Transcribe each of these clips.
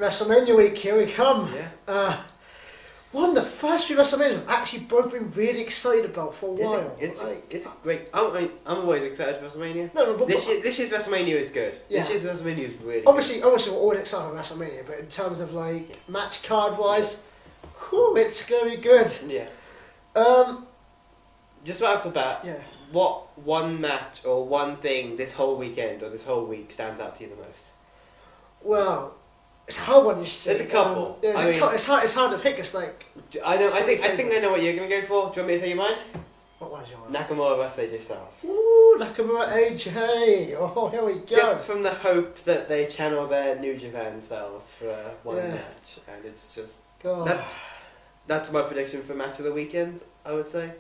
WrestleMania week, here we come. Yeah. One of the first few WrestleManias I've actually both been really excited about for a while. It's great. I'm always excited for WrestleMania. But This year's WrestleMania is good. Yeah. This year's WrestleMania is really obviously we're always excited for WrestleMania, but in terms of match card wise, it's gonna be good. Yeah. Just right off the bat, yeah. What one match or one thing this whole weekend or this whole week stands out to you the most? Well, it's a hard one. There's a couple. It's hard to pick. It's like I think I know what you're gonna go for. Do you want me to say your mine? What was yours? Nakamura vs AJ Styles. Ooh, Nakamura AJ. Oh, here we go. Just from the hope that they channel their New Japan selves for one match, and it's just that's my prediction for match of the weekend. I would say.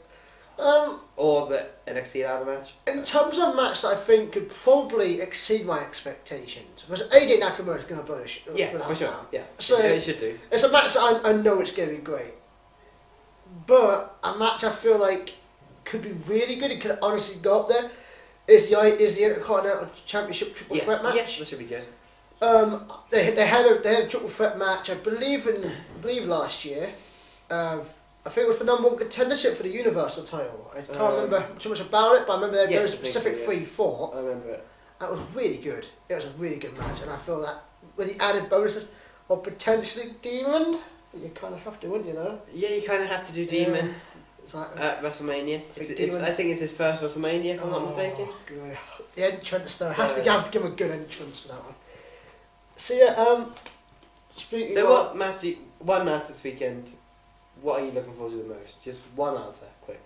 Or the NXT ladder match. In terms of a match that I think could probably exceed my expectations, because AJ Nakamura is going to blow it. Yeah, for sure. Yeah, so it should do. It's a match that I know it's going to be great, but a match I feel like could be really good. It could honestly go up there. Is the Intercontinental Championship triple threat match? Yes, that should be good. They had a triple threat match. I believe last year. I think it was for number one contendership for the Universal title. I can't remember too much about it, but I remember they had a specific 3-4. I remember it. That was really good. It was a really good match, and I feel that with the added bonuses of potentially Demon, you kind of have to, wouldn't you, though? Yeah, you kind of have to do Demon at WrestleMania. I think it's his first WrestleMania, if I'm not mistaken. God. The entrance, though. Have to give him a good entrance for that one. So, yeah, speaking of... one match this weekend... What are you looking forward to the most? Just one answer, quick.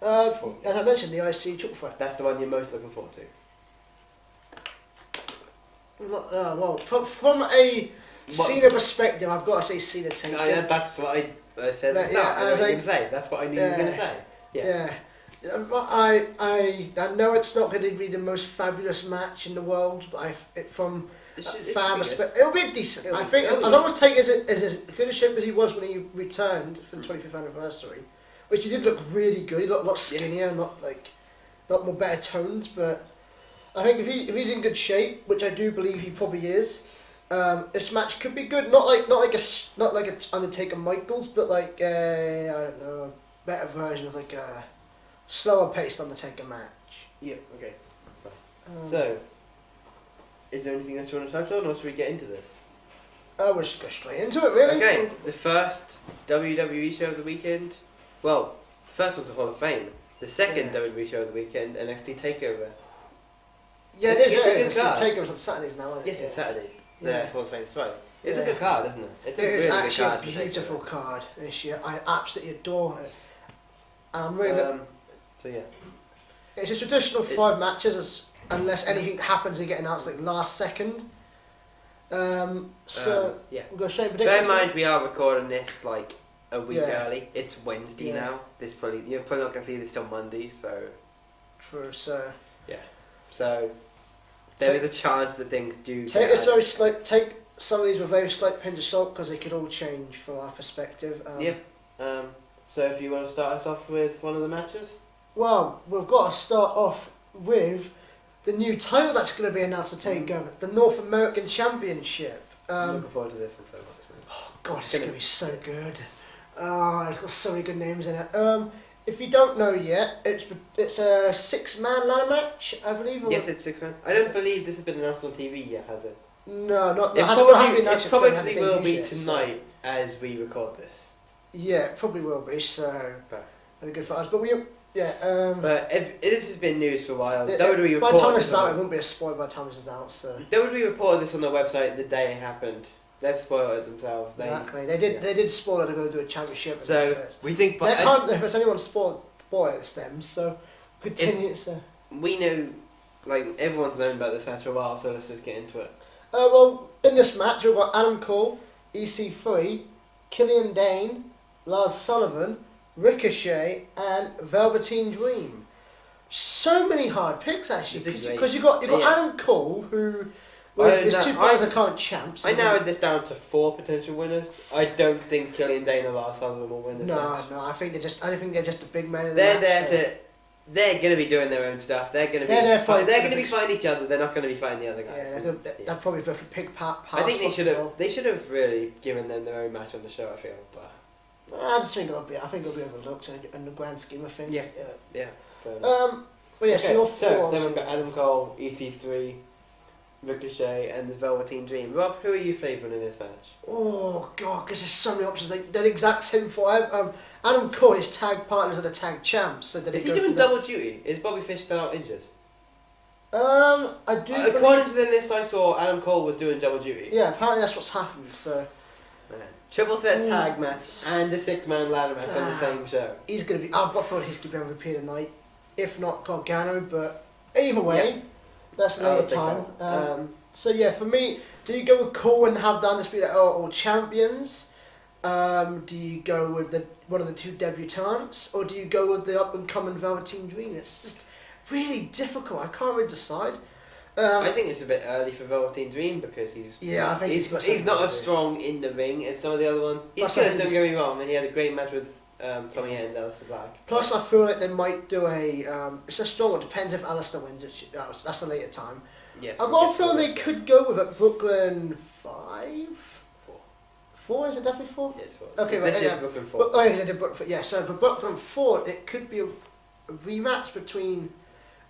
As I mentioned, the IC triple threat. That's the one you're most looking forward to. Well, from a Cena perspective, I've got to say Cena take. That's what I said. I know what you're going to say. That's what I knew you were going to say. Yeah. I know it's not going to be the most fabulous match in the world, but from fan perspective, it'll be decent. I think as long as Taker is as good a shape as he was when he returned for the 25th anniversary, which he did look really good. He looked a lot skinnier, a lot more better tones. But I think if he's in good shape, which I do believe he probably is, this match could be good. Not like a Undertaker Michaels, but like I don't know, a better version of like a slower paced Undertaker match. Yeah. Okay. So. Is there anything else you want to touch on, or should we get into this? We'll just go straight into it, really. Okay, the first WWE show of the weekend. Well, first one's a Hall of Fame. The second WWE show of the weekend, NXT Takeover. Yeah, it's a Takeover's on Saturdays now, isn't it? Yes, it's Saturday. Yeah. Hall of Fame right. It's a good card, isn't it? It is actually a beautiful card this year. I absolutely adore it. And I'm really... so yeah. It's a traditional 5 matches, unless anything happens and get announced like last second. We'll go straight predictions. Bear in mind we are recording this like a week early. It's Wednesday now. You're probably not gonna see this till Monday, so. True. So. Yeah. So. There is a chance that things do. Take some of these with very slight pinch of salt because they could all change from our perspective. So if you want to start us off with one of the matches. Well, we've got to start off with the new title that's going to be announced for Takeover, the North American Championship. I'm looking forward to this one so much. Oh God, it's going to be so good. It's got so many good names in it. If you don't know yet, it's a 6-man ladder match, I believe. Yes, it's 6-man. I don't believe this has been announced on TV yet, has it? No, not. It probably will be tonight as we record this. Yeah, it probably will be. So that'll be good for us. But but this has been news for a while. By the time this is out, it won't be a spoiler by the time this is out. So WWE reported this on their website the day it happened. They've spoiled it themselves. Exactly. They did spoil it. They're going to do a championship. So we think. If anyone spoil it's them. So continue. We know, like everyone's known about this match for a while. So let's just get into it. Well, in this match we've got Adam Cole, EC3, Killian Dane, Lars Sullivan, Ricochet and Velveteen Dream. So many hard picks actually, because you got Adam Cole, who is 2 times current champs. I narrowed this down to 4 potential winners. I don't think Killian Dane or Lars Sullivan will win this match. No, I think they're just the big men. They're there to they're going to be doing their own stuff. They're going to be fighting each other. They're not going to be fighting the other guys. Yeah, they'll probably both be pick part. I think they should have really given them their own match on the show. I feel, but I just think it'll be overlooked in the grand scheme of things. Yeah. But yeah, so then we've got Adam Cole, EC3, Ricochet, and the Velveteen Dream. Rob, who are you favouring in this match? Oh god, because there's so many options. They're the exact same for Adam Cole. His tag partners are the tag champs. So is he doing double duty? Is Bobby Fish still out injured? I do. According to the list I saw, Adam Cole was doing double duty. Yeah, apparently that's what's happened. So. Triple threat tag match and a 6-man ladder match on the same show. He's gonna be. I've got for he's gonna be on repeat tonight, if not Gargano. But either way, that's a later time. So yeah, for me, do you go with Cole and have the Undisputed or champions? Do you go with one of the two debutants, or do you go with the up and coming Velveteen Dream? It's just really difficult. I can't really decide. I think it's a bit early for Velveteen Dream because he's not as strong in the ring as some of the other ones. He's good, don't get me wrong, and he had a great match with Tommy End, Aleister Black. Plus, I feel like they might do it's a strong one. Depends if Aleister wins. That's a later time. Yes, I've got a feeling they could go with it. Brooklyn 5? 4? Is it definitely 4? Yes, 4. Okay, right, Brooklyn 4. I did Brooklyn. Yeah, so for Brooklyn 4, it could be a rematch between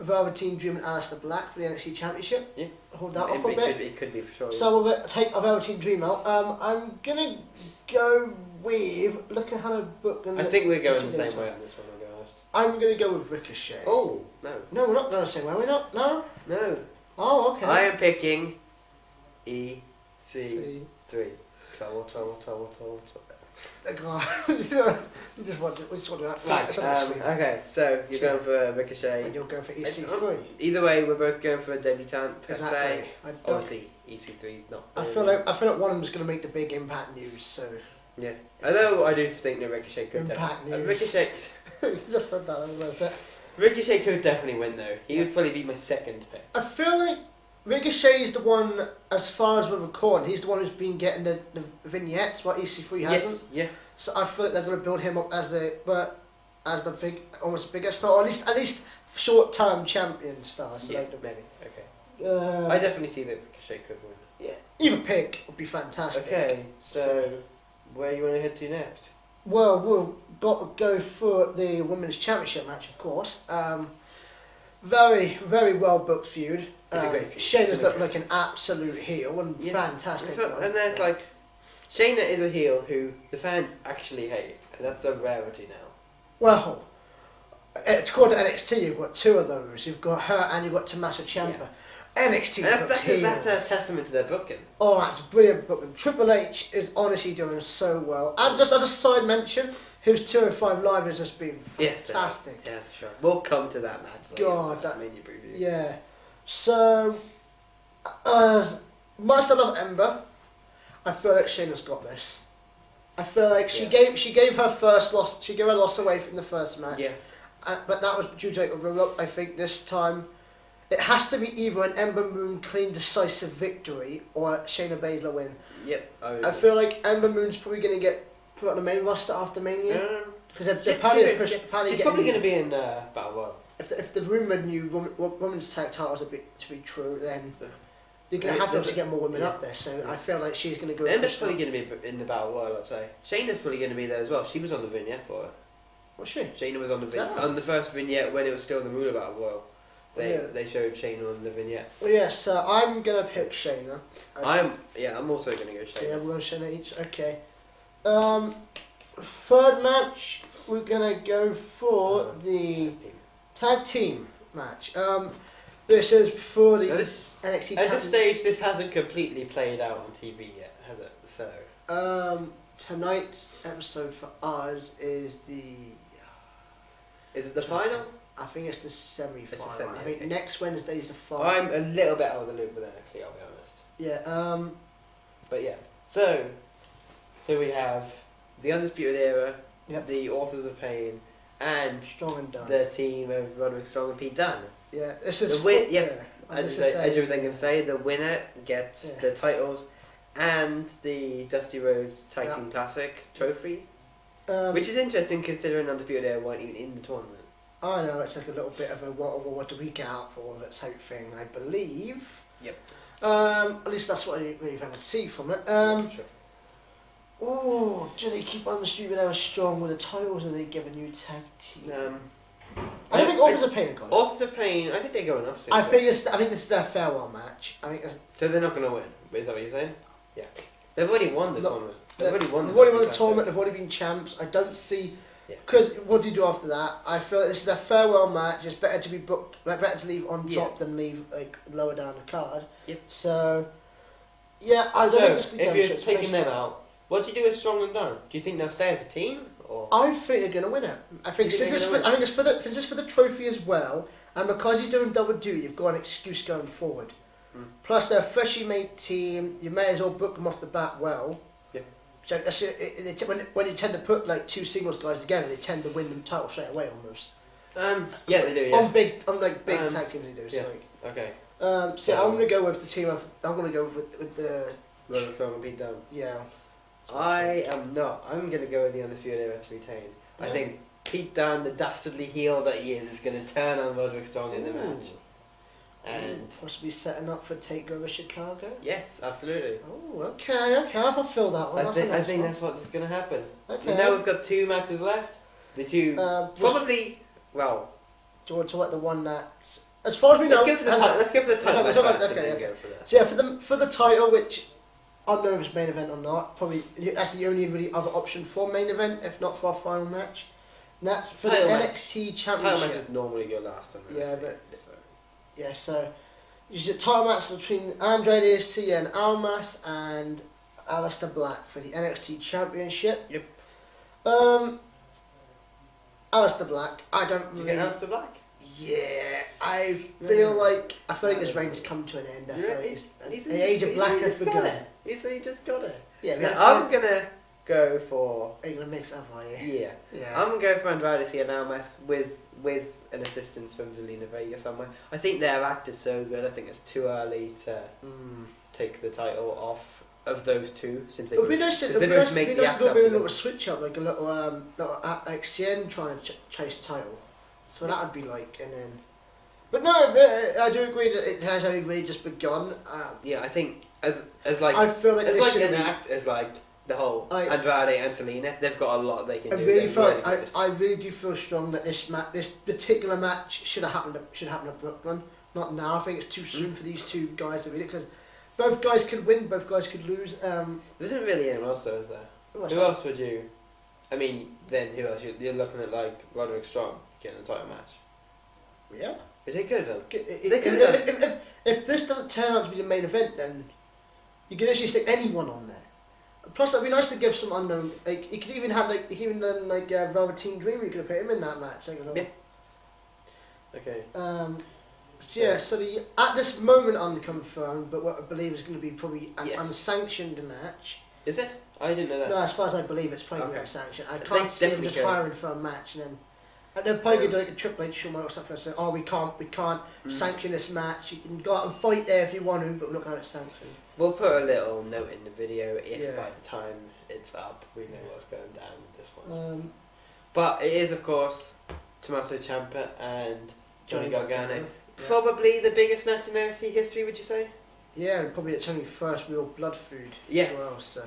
Velveteen Dream and Aleister Black for the NXT Championship. Yeah. Hold that off for a bit. It could be for sure. So we'll take a Velveteen Dream out. I'm gonna go with looking how to book. I think we're going the same way on this one. I'll be honest. I'm gonna go with Ricochet. Oh no. No, we're not going the same way. We're not. No. No. Oh, okay. I am picking EC3. Trouble. We just want to do that. Right. Okay, so you're going for Ricochet. And you're going for EC3. Either way, we're both going for a debutant per se. Exactly. Obviously, EC3 is not. I feel like one of them is going to make the big Impact news. So. Yeah. Although I do think that Ricochet could Impact news. Ricochet. You just said that. Was that? Ricochet could definitely win though. He would probably be my second pick. I feel like Ricochet is the one, as far as we're recording, he's the one who's been getting the vignettes, while EC3 hasn't. Yes, yeah. So I feel like they're going to build him up as the biggest star, or at least short-term champion star. So yeah, maybe. Okay. I definitely see that Ricochet could win. Yeah. Either pick would be fantastic. Okay, so where you want to head to next? Well, we've got to go for the Women's Championship match, of course. Very, very well booked feud. It's a great feud. Shayna's looked like an absolute heel and fantastic. And there's like, Shayna is a heel who the fans actually hate, and that's a rarity now. Well, it's called NXT. You've got two of those. You've got her and you've got Tommaso Ciampa. Yeah. NXT that's a testament to their booking. Oh, that's brilliant booking. Triple H is honestly doing so well. And just as a side mention, his 205 Live has just been fantastic. Yes, sure. We'll come to that match later. God, that menu preview. Yeah. So, as much as I love Ember, I feel like Shayna's got this. I feel like she gave her first loss. She gave her loss away from the first match. Yeah. But that was due to like a roll-up. I think this time it has to be either an Ember Moon clean, decisive victory or Shayna Baszler win. Yep. I feel like Ember Moon's probably going to get put on the main roster after Mania. Because they're probably going to be in Battle Royal. If the rumoured new women's tag titles are to be true, then they're going to have to obviously get more women up there. So I feel like she's going to go. Ember's probably going to be in the Battle Royal, I'd say. Shayna's probably going to be there as well. She was on the vignette for it. Was she? Shayna was on the vignette. On the first vignette when it was still the Ruler Battle Royal. They showed Shayna on the vignette. Well, yes, so I'm going to pick Shayna. I'm also going to go Shayna. So yeah, we're going to Shayna each. Okay. Third match, we're going to go for the tag team match. This is for the NXT At this stage, this hasn't completely played out on TV yet, has it? So. Tonight's episode for us is the. Is it the final? I think it's the semi-final. I think next Wednesday is the final. I'm a little bit out of the loop with NXT, I'll be honest. Yeah. But yeah. So we have the Undisputed Era, the Authors of Pain, and Strong and Dunn. The team of Roderick Strong and Pete Dunne. Yeah, this is the win. As you were going to say, the winner gets the titles and the Dusty Rhodes Tag Team Classic trophy, which is interesting considering Undisputed Era weren't even in the tournament. I know it's like a little bit of a what do we get out for all of it type thing, I believe. Yep. At least that's what we've had to see from it. Sure. Oh, do they keep on the street Hour strong with the titles, or are they give a new tag team? I don't think Authors of Pain are going. Authors of Pain, I think they're going up soon. I think this is their farewell match. So they're not going to win. Is that what you're saying? Yeah. They've already won the tournament. They've already won the tournament. They've already been champs. I don't see. Because what do you do after that? I feel like this is their farewell match. It's better to be booked, better to leave on top than leave like lower down the card. Yeah. So, I don't think this will be if you're taking them out, what do you do with Strong and Down? Do you think they'll stay as a team? Or? I think they're going to win it. I think it's for the trophy as well, and because he's doing double duty, you've got an excuse going forward. Plus, they're a freshly made team. You may as well book them off the bat well. Yeah. So when you tend to put like two singles guys together, they tend to win the title straight away almost. They do. Yeah. On big tag teams they do. Yeah. So. Okay. So I'm going to go with the team. I'm going to go with the. Roderick Strong and Pete Dunne. Yeah. I am not. I'm going to go with the Undisputed Era to retain. I think Pete Dunne, the dastardly heel that he is going to turn on Roderick Strong in the match. And possibly setting up for TakeOver Chicago? Yes, absolutely. Oh, okay, I'll fill that one. I think that's what's going to happen. Okay. Now we've got 2 matches left. The two, probably, well... Do you want to talk about the one that's... As far as we know... Let's go for the title match first, and then go for that. So yeah, for the title, which... I don't know if it's main event or not. Probably that's the only really other option for main event, if not for our final match. And that's for the NXT Championship. Title matches normally go last. So you a title match between Andrade Cien Almas and Aleister Black for the NXT Championship. Yep. Aleister Black. I don't really. You get Aleister Black? Yeah, I feel like his reign's come to an end. The age of Black has begun. He said he just got it. Yeah, I'm gonna go for. Are you gonna mix up? Are you? Yeah. I'm gonna go for Andrade Cien Almas with an assistance from Zelina Vega somewhere. I think their act is so good. I think it's too early to take the title off of those two since they both make the act up. It'll be a little switch up, like a little like Cien trying to chase the title. So that would be like, and then. But no, I do agree that it has only really just begun. I think as like I feel like as like an act as like the whole Andrade and Selena, they've got a lot they can do. I really do feel strong that this particular match should happen at Brooklyn, not now. I think it's too soon for these two guys to win it because both guys could win, both guys could lose. There isn't really anyone else though, is there? Who else would you? I mean, then who else? You're looking at like Roderick Strong getting a title match. Yeah. But they could have done. If this doesn't turn out to be the main event, then you can actually stick anyone on there. Plus, it'd be nice to give some unknown. Like you could even have Velveteen Dream. You could have put him in that match. Yeah. Okay. So at this moment unconfirmed, but what I believe is going to be probably an unsanctioned match. Is it? I didn't know that. No, as far as I believe, it's probably unsanctioned. I can't see him just hiring for a match and then. And they'll probably do like a Triple H show or something and say, we can't sanction this match. You can go out and fight there if you want to, but we're not going to sanction. We'll put a little note in the video if by the time it's up we know what's going down with this one. But it is, of course, Tommaso Ciampa and Johnny Gargano. Probably the biggest match in NXT history, would you say? Yeah, and probably it's only first real blood food as well. So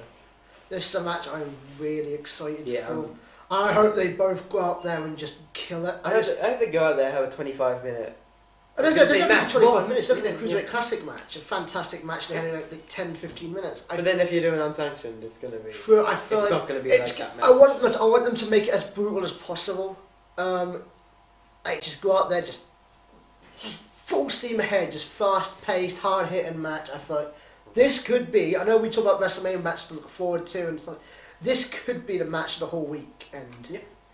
this is a match I'm really excited for. I hope they both go out there and just kill it. I hope they go out there and have a 25-minute. I don't know, 25 minutes. Look at their Cruiserweight Classic match, a fantastic match. They had like 10-15 minutes. But then if you're doing unsanctioned, it's going to be. True, I feel it's like not going to be like that match. I want them to make it as brutal as possible. Just go out there, just full steam ahead, just fast-paced, hard-hitting match. I feel like this could be. I know we talk about WrestleMania matches to look forward to and stuff. This could be the match of the whole week, and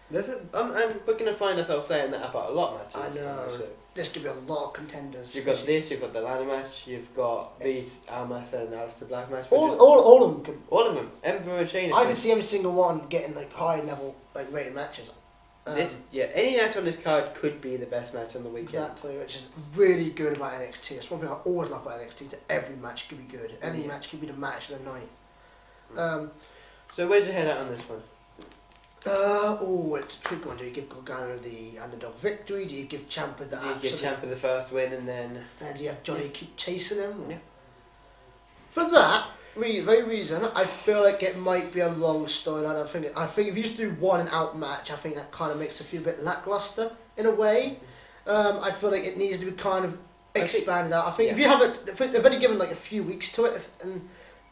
and we're going to find ourselves saying that about a lot of matches. I know. There's going to be a lot of contenders. You've got this, you've got the ladder match, you've got these Almas and Aleister Black match. All of them. All of them. Emperor and Shayna. I can see every single one getting like high level rated matches. Any match on this card could be the best match on the weekend. Exactly, which is really good about NXT. It's one thing I always love about NXT. That every match could be good. Any match could be the match of the night. So where'd you head out on this one? It's a tricky one. Do you give Gargano the underdog victory? Do you give Ciampa the? Do you give Ciampa the first win and then? And do you have Johnny keep chasing him? Yeah. For that very reason, I feel like it might be a long storyline. I think if you just do one and out match, I think that kind of makes it feel a bit lackluster in a way. I feel like it needs to be kind of expanded out. I think if you have it, if they've only given like a few weeks to it,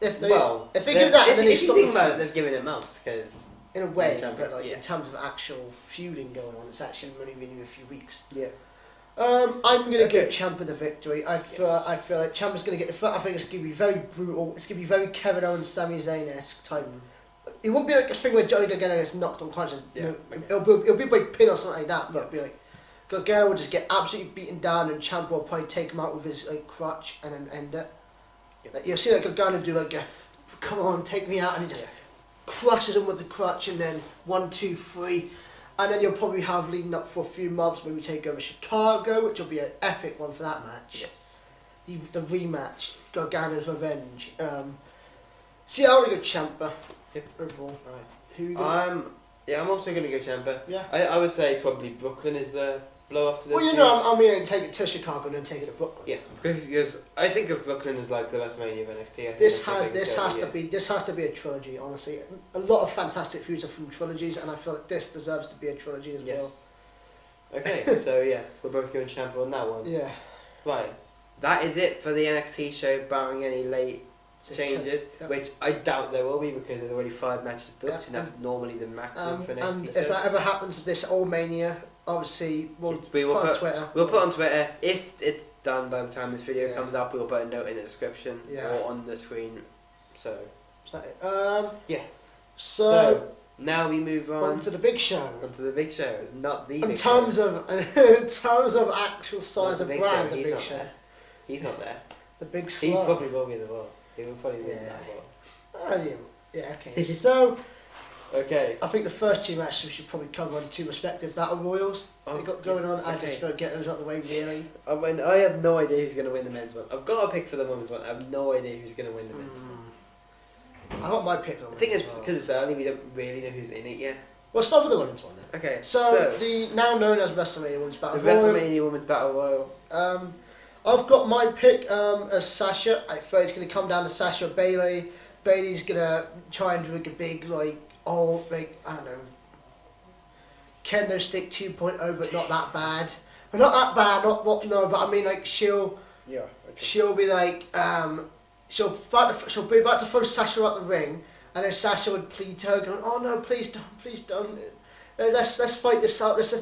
if they give that, and then if you think about it, they've given it months because. In a way, but like in terms of actual feuding going on, it's actually only been a few weeks. Yeah. I'm going to give Ciampa the victory. I feel like Ciampa's going to get the first. I think it's going to be very brutal. It's going to be very Kevin Owens, Sami Zayn-esque type. It won't be like a thing where Johnny Gargano gets knocked unconscious. Yeah. It'll be by pin or something like that. But it'll be like Gargano will just get absolutely beaten down, and Ciampa will probably take him out with his like crutch and then end it. Yeah. Like, you'll see like Gargano do like a, come on, take me out, and he just. Crushes him with the crutch, and then 1, 2, 3, and then you'll probably have leading up for a few months maybe take over Chicago, which will be an epic one for that match. Yes. The rematch, Gargano's revenge. See, I want to go Ciampa. Yep. Overall. Right. Who you I'm also going to go Ciampa. Yeah. I would say probably Brooklyn is the blow off to this. Well, you know, I'm going to take it to Chicago and then take it to Brooklyn. Yeah, because I think of Brooklyn as like the WrestleMania of NXT. This has to be a trilogy. Honestly, a lot of fantastic feuds are from trilogies, and I feel like this deserves to be a trilogy as well. Okay, so yeah, we're both going Ciampa on that one. Yeah. Right, that is it for the NXT show, barring any late changes, which I doubt there will be because there's already 5 matches booked, and that's normally the maximum for NXT. And if that ever happens with this old Mania, obviously we'll put on Twitter. We'll put on Twitter if it's done by the time this video comes up. We'll put a note in the description or on the screen. So, So now we move on to the big show. Onto the big show, not the. In terms of actual size of brand, the big show. He's not there. The big. He probably will be in the world. He will probably win that world. Yeah. Okay. So. Okay. I think the first 2 matches we should probably cover on the 2 respective battle royals we got going on. I just feel get those out of the way really. I mean, I have no idea who's going to win the men's one. I've got a pick for the women's one. I have no idea who's going to win the men's one. I got my pick on. I think it's because it's early. We don't really know who's in it yet. We'll start with the women's one then. Okay. So the now known as WrestleMania Women's Battle Royal. The WrestleMania Women's Battle Royal. I've got my pick as Sasha. I feel it's going to come down to Sasha or Bayley. Bayley's going to try and do like a big I don't know, kendo stick 2.0, but not that bad. But not that bad. But I mean like she'll be like she'll be about to throw Sasha out the ring, and then Sasha would plead to her, going, "Oh no, please don't. Let's fight this out. Let's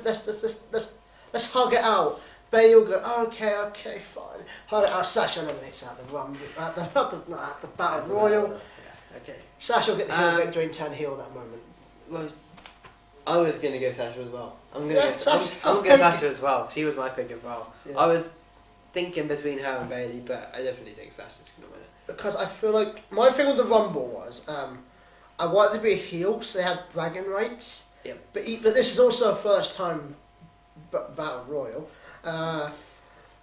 hug it out." Bayley will go, okay, fine. Hug it out. Sasha eliminates out the run at the Battle Royal. Yeah, okay. Sasha will get the heel victory and turn heel at that moment. Well, I was going to go Sasha as well. I'm going to go Sasha as well. She was my pick as well. Yeah. I was thinking between her and Bayley, but I definitely think Sasha's going to win it. Because I feel like my thing with the Rumble was I wanted to be a heel, so they had bragging rights. Yep. But this is also a first time Battle Royal.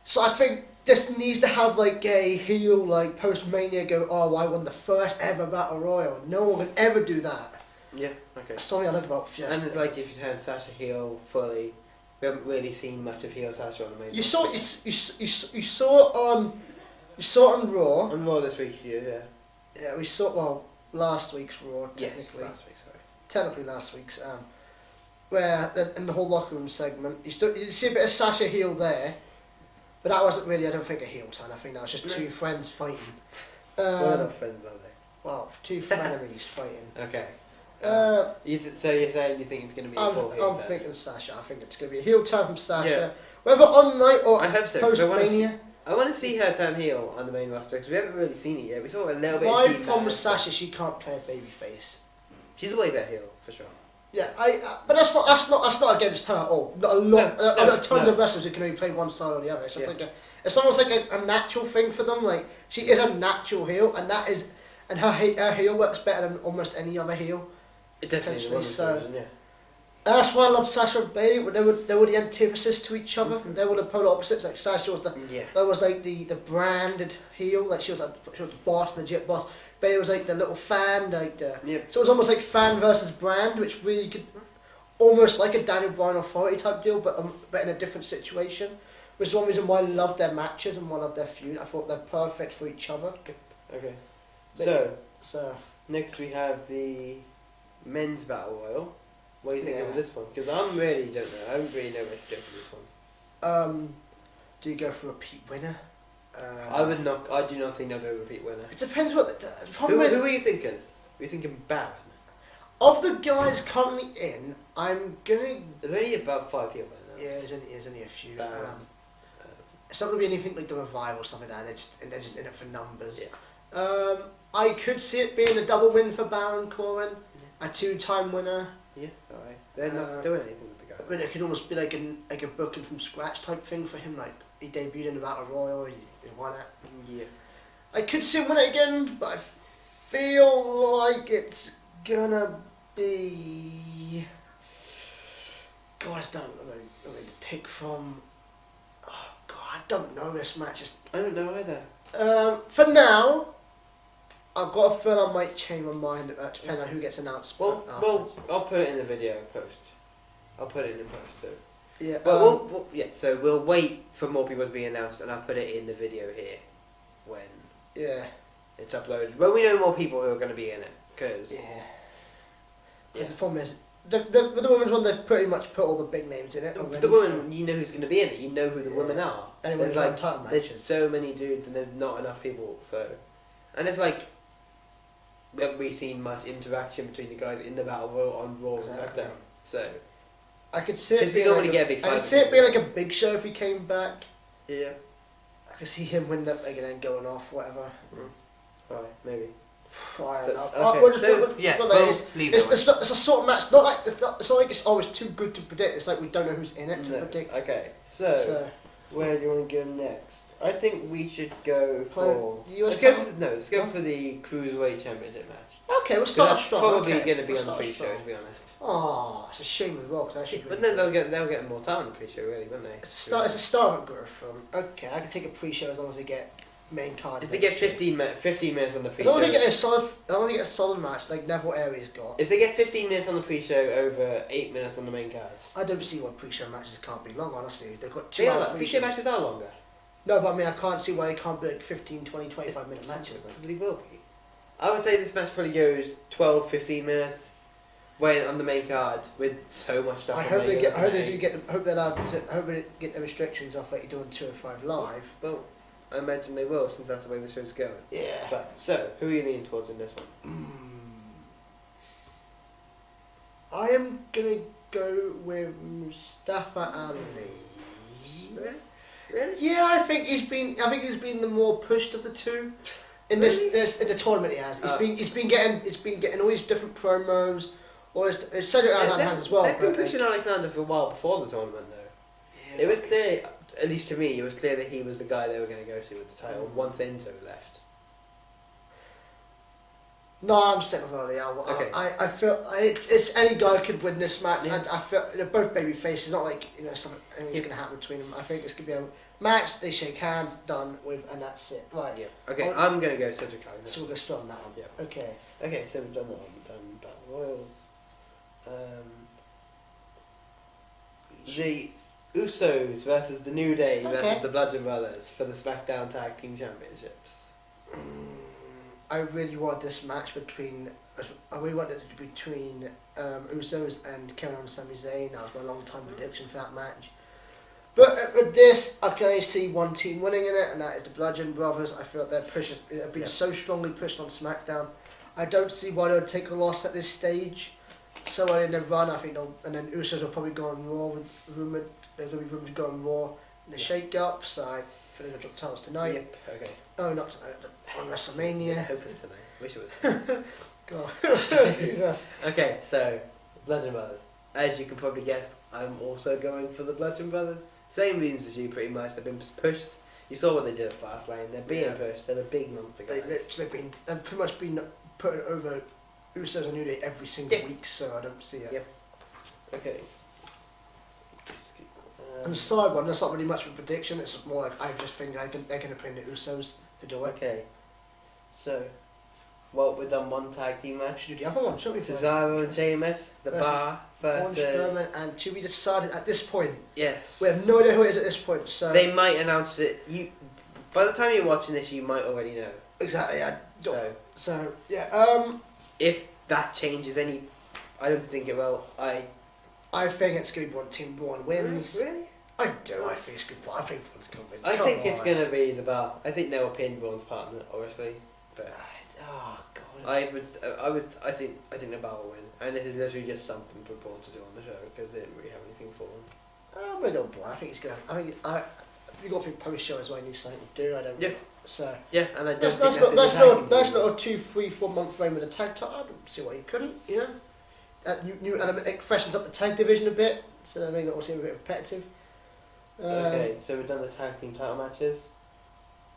So I think this needs to have like a heel like post Mania go, oh, I won the first ever Battle Royal. No one can ever do that. Yeah, okay. That's something I like about Fiesta. And it's like if you turn Sasha heel fully, we haven't really seen much of heel Sasha on the main. You saw it on Raw. On Raw this week, yeah. Yeah, we saw last week's Raw technically. Yes, last week's, sorry. Technically last week's where in the whole locker room segment you see a bit of Sasha heel there, but that wasn't really, I don't think, a heel turn. I think that was just 2 friends fighting. Well, not friends, are they? Well, 2 frenemies fighting. Okay. So you're saying you think it's going to be a full heel turn? I'm thinking Sasha. I think it's going to be a heel turn from Sasha. Yeah. Whether on night or I hope so, post-Mania. I want to see her turn heel on the main roster because we haven't really seen it yet. We saw a little bit. My problem with Sasha, she can't play a babyface. She's a way better heel for sure. Yeah, but that's not against her at all. Not a lot. Tons of wrestlers who can only play one side or the other. It's it's almost like a natural thing for them. Like she is a natural heel, and her heel works better than almost any other heel. It definitely is. That's why I love Sasha and Bayley. They were the antithesis to each other. Mm-hmm. They were the polar opposites. Like Sasha was the branded heel. Like she was the boss, legit boss. Bayley was like the little fan, so it was almost like fan versus brand, which really could almost like a Daniel Bryan authority type deal, but in a different situation. Which is one reason why I love their matches and why I love their feud. I thought they're perfect for each other. Okay. So next we have the men's battle royal. What do you think of this one? Because I really don't know. I don't really know where to go for this one. Do you go for a repeat winner? I would not. I do not think they'll go repeat winner. It depends what the problem is. Who are you thinking? Are you thinking Baron? Of the guys currently in, I'm gonna. There's only about 5 people in there. Yeah, there's only a few. It's not gonna be anything like the Revival or something like that. They're just in it for numbers. Yeah. I could see it being a double win for Baron Corbin, a 2-time winner. Yeah, alright. They're not doing anything with the guy. But it could almost be like a booking from scratch type thing for him. Like he debuted in the Battle Royal, he won it. Yeah. I could see him win it again, but I feel like it's gonna be. God, I don't know who to pick from. Oh God, I don't know this match. I don't know either. For now, I've got a feel I might change my mind depending on who gets announced. Well, I'll put it in the video post. I'll put it in the post. So. Yeah. Well, So we'll wait for more people to be announced, and I'll put it in the video here when. Yeah. It's uploaded. When we know more people who are going to be in it, because. Yeah. Because the problem is. The women's one, they've pretty much put all the big names in it. Already, the women, you know who's going to be in it. You know who the women are. There's like there's so many dudes, and there's not enough people. So, and it's like we haven't really seen much interaction between the guys in the battle royal on Raw and SmackDown. So, I could see it being normally get a big fight. I could see it being like a big show if he came back. Yeah. I could see him win that like and then going off, whatever. Right, maybe. I don't know. It's a sort of match. Not like it's not like it's always too good to predict. It's like we don't know who's in it to predict. Okay, so where do you want to go next? I think we should go for. Let's go for the Cruiserweight Championship match. Okay, we'll start strong. Probably going to be on the pre-show, to be honest. Oh, it's a shame with Raw because But then they'll get more time on the pre-show, really, won't they? It's a start of growth from. Okay, I can take a pre-show as long as they get main card. If they get 15 minutes on the pre-show. As long as they get a solid match like Neville Aries got. If they get 15 minutes on the pre-show over 8 minutes on the main card. I don't see why pre-show matches can't be long. Honestly, they've got 2 2 hours. Pre-show matches are longer. No, but I mean I can't see why they can't be like 15, 20, 25 minute matches. It probably will be. I would say this match probably goes 12, 15 minutes. When on the main card with so much stuff. I hope they get the restrictions off like you're doing 205 live. Well, I imagine they will, since that's the way the show's going. Yeah. But, so, who are you leaning towards in this one? I am gonna go with Mustafa Ali. Really? Yeah, I think he's been the more pushed of the two. In this in the tournament he has. He's been getting all these different promos. Or it's Cedric Alexander has as well. They've been pushing Alexander for a while before the tournament, though. Yeah, it was clear, at least to me, it was clear that he was the guy they were going to go to with the title once Enzo left. No, I'm sticking with Ali. Okay. I feel it's any guy could win this match. Yeah. And I feel they're both baby faces. Not like something anything's going to happen between them. I think this could be a match. They shake hands, done with, and that's it. Right. Yeah. Okay. I'm going to go Cedric Alexander. So we're going to split on that one. Yeah. Okay. Okay. So we've done that one. We've done Battle Royals. The Usos versus the New Day versus the Bludgeon Brothers for the SmackDown Tag Team Championships. I really want this match between. I really want it to be between Usos and Kevin and Sami Zayn. That was my long time prediction for that match. But with this, I can only see one team winning in it, and that is the Bludgeon Brothers. I feel like they've been so strongly pushed on SmackDown. I don't see why they would take a loss at this stage. So in the run, I think and then Usos will probably go on Raw with there's going to be rumors to go on Raw in the shake-up, so I think they'll drop titles tonight. Yep, okay. No, not tonight, on WrestleMania. I hope it's tonight. Wish it was. God. Jesus. Okay, so, Bludgeon Brothers. As you can probably guess, I'm also going for the Bludgeon Brothers. Same reasons as you, pretty much. They've been pushed. You saw what they did at Fastlane. They're being pushed. They're the big monster guys. They've pretty much been putting over Usos and New Day every single week, so I don't see it. Yep. Okay. And the side one, that's not really much of a prediction. It's more like I just think they're going to pin the Usos to do it. Okay. So, Well, we've done one tag team match. Should do the other one, shouldn't we? Cesaro and Sheamus, the Bar versus... And to be decided at this point. Yes. We have no idea who it is at this point, so... They might announce it. By the time you're watching this, you might already know. Exactly, yeah. So yeah. If that changes any... I don't think it will. I think it's going to be one Team Braun wins. Really? I do. I think it's good. I think Braun's going to win. I think it's going to be the Bar. I think they'll pin Braun's partner, obviously. But oh god. I think the Bar will win, and this is literally just something for Braun to do on the show because they didn't really have anything for him. I'm going to go Braun. I think he's going to. You got to think post show as well. He needs something to do. I don't. Yeah. So. Yeah, and I don't. That's not a 2, 3, 4 month reign with a tag title. I don't see why you couldn't. You know. And it freshens up the tag division a bit, so that makes it all seem a bit repetitive. Okay, so we've done the tag team title matches.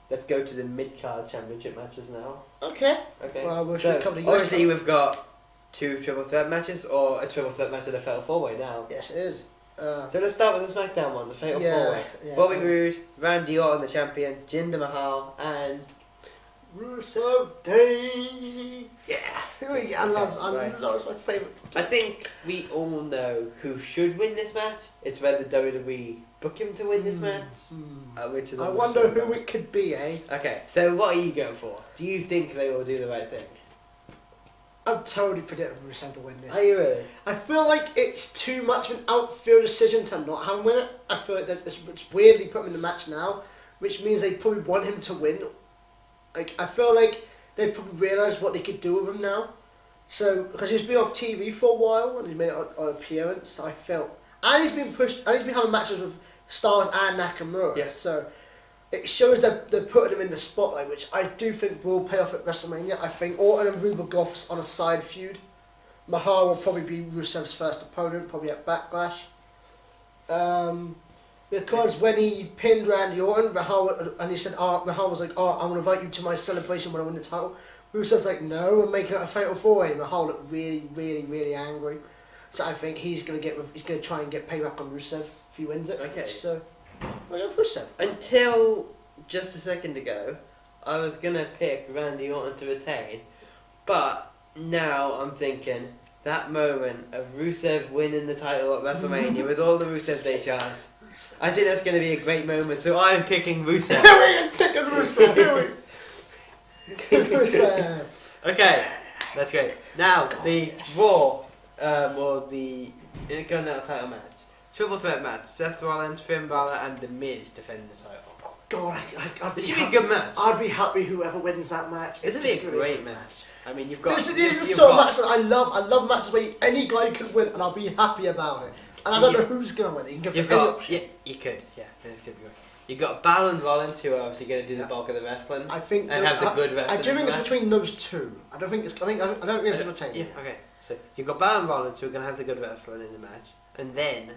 Let's go to the mid-card championship matches now. Okay. Well, we'll so cover the obviously we've got 2 triple threat matches, or a triple threat match and a fatal 4-way now. Yes, it is. So let's start with the SmackDown one, the fatal 4-way. Yeah, Bobby Roode, Randy Orton, the champion, Jinder Mahal, and Russo Day. Yeah. I love it's my favourite. I think we all know who should win this match. It's whether WWE book him to win this match. Which is I wonder who it could be, eh? Okay, so what are you going for? Do you think they will do the right thing? I'm totally predicting Rusev to win this. Are you really? I feel like it's too much of an outfield decision to not have him win it. I feel like it's weirdly put him in the match now, which means they probably want him to win. Like, I feel like they probably realise what they could do with him now. So, because he's been off TV for a while and he's made an appearance, I felt. And he's been pushed, and he's been having matches with Stars and Nakamura. Yeah. So, it shows that they're putting him in the spotlight, which I do think will pay off at WrestleMania. I think Orton and Ruben Goff's on a side feud. Mahal will probably be Rusev's first opponent, probably at Backlash. Because when he pinned Randy Orton, Mahal, and he said, Mahal was like, I'm going to invite you to my celebration when I win the title. Rusev's like, no, I'm making it a fatal 4-way. Mahal looked really, really, really angry. So I think he's going to try and get payback on Rusev if he wins it. Okay. So, I go for Rusev. Until just a second ago, I was going to pick Randy Orton to retain. But now I'm thinking that moment of Rusev winning the title at WrestleMania with all the Rusev Day chants. I think that's going to be a great moment, so I'm picking Rusev. Picking Rusev. Rusev. Okay, that's great. Now, the Raw, or the Intercontinental title match. Triple threat match. Seth Rollins, Finn Balor, and The Miz defend the title. Oh, God, It should be a good match. I'd be happy whoever wins that match. Isn't it a great match? I mean, you've got... This is so much that I love. I love matches where any guy can win, and I'll be happy about it. And I don't know who's going to win. You can you've got, yeah, you could. Yeah, this could be good. You've got Balor and Rollins, who are obviously going to do the bulk of the wrestling. I think and have the good wrestling. I do think it's between those two. I don't think it's. I don't think it's retaining. Yeah. Okay. So you've got Balor and Rollins, who are going to have the good wrestling in the match, and then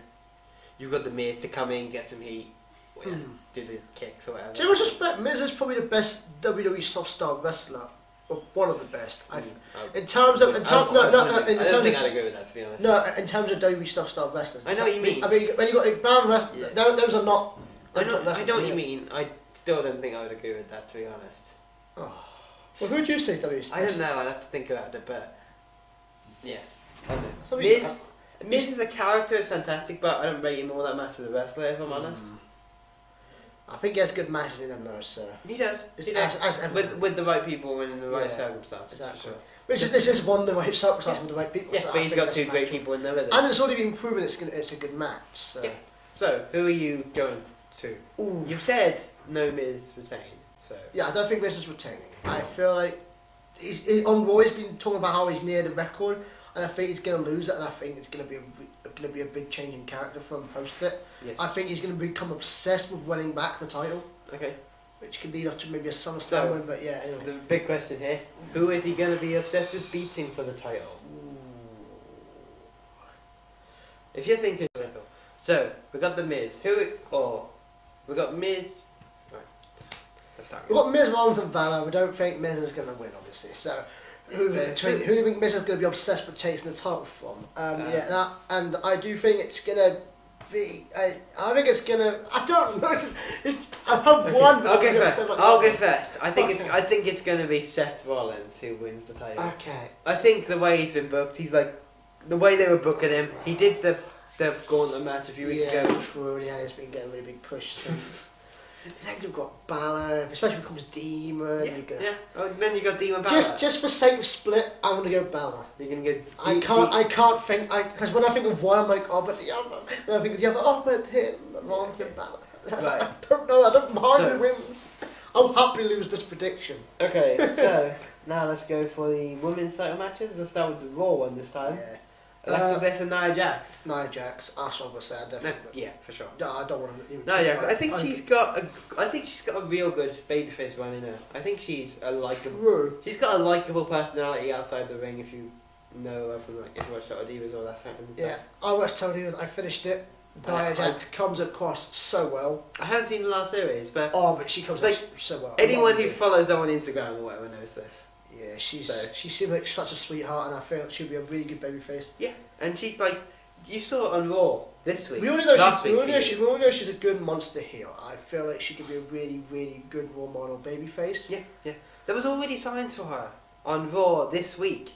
you've got the Miz to come in, get some heat, do the kicks or whatever. Do you know what I suspect? Miz is probably the best WWE soft style wrestler. One of the best. In terms of, I don't think I'd agree with that, to be honest. No, in terms of WWE style wrestlers. I know what you mean. I mean, when you got like Baron, those are not. I know what you mean. I still don't think I would agree with that, to be honest. Oh. Well, who would you say WWE? I don't know. I'd have to think about it, but yeah, I don't know. Miz as a character is fantastic, but I don't rate him all that much as a wrestler, if I'm honest. I think he has good matches in him though, so... He does. With the right people and in the right circumstances. Exactly. This is one of the right circumstances with the right people. Yeah, so but he's got two great people in there with him. And it's already been proven it's a good match, so... Yeah. So, who are you going to? Ooh. You've said no Miz retain, so... Yeah, I don't think Miz is retaining. I feel like... on Raw, he's been talking about how he's near the record, and I think he's going to lose it, and I think it's going to be a big change in character from post it. Yes. I think he's going to become obsessed with winning back the title. Okay. Which could lead up to maybe a SummerSlam win, but yeah, anyway. The big question here, who is he going to be obsessed with beating for the title? If you're thinking... So, we've got The Miz. We've got Miz... Right. Let's start. We've got Miz, Rollins and Balor. We don't think Miz is going to win, obviously. So, who do you think Miz is going to be obsessed with chasing the title from? And I do think it's going to I think it's gonna. I don't know. I have one. I'll go first. I'll go first. I think it's gonna be Seth Rollins who wins the title. Okay. I think the way he's been booked, he's like the way they were booking him. He did the gauntlet match a few weeks ago. Yeah, true. Yeah, he's been getting a really big push since. Then you've got Balor, especially when it comes to Demon. Yeah. Oh, then you got Demon Balor. Just for sake of split, I'm gonna go Balor. You're gonna go. I can't think. Because when I think of one, I'm like, oh, but the other. Then I think of the other. Oh, but him. Rollins and Balor. Right. I don't know. I don't mind who wins. I'll happily lose this prediction. Okay, so now let's go for the women's title matches. Let's start with the Raw one this time. Yeah. Alexa Bliss and Nia Jax. Nia Jax, that's what I would say. No, yeah, for sure. No, I don't want to. Nia Jax. I think she's got a real good babyface run in her. I think she's a likable. True. She's got a likable personality outside the ring. If you know her from if you watch Total Divas or that stuff. Yeah, I watched Total Divas. I finished it. Nia Jax comes across so well. I haven't seen the last series, but but she comes across so well. Anyone who follows her on Instagram or whatever knows this. Yeah, she seems like such a sweetheart, and I feel like she'll be a really good babyface. Yeah, and she's like, you saw it on Raw this week. We already know she's a good monster heel. I feel like she could be a really, really good role model babyface. Yeah. There was already signs for her on Raw this week,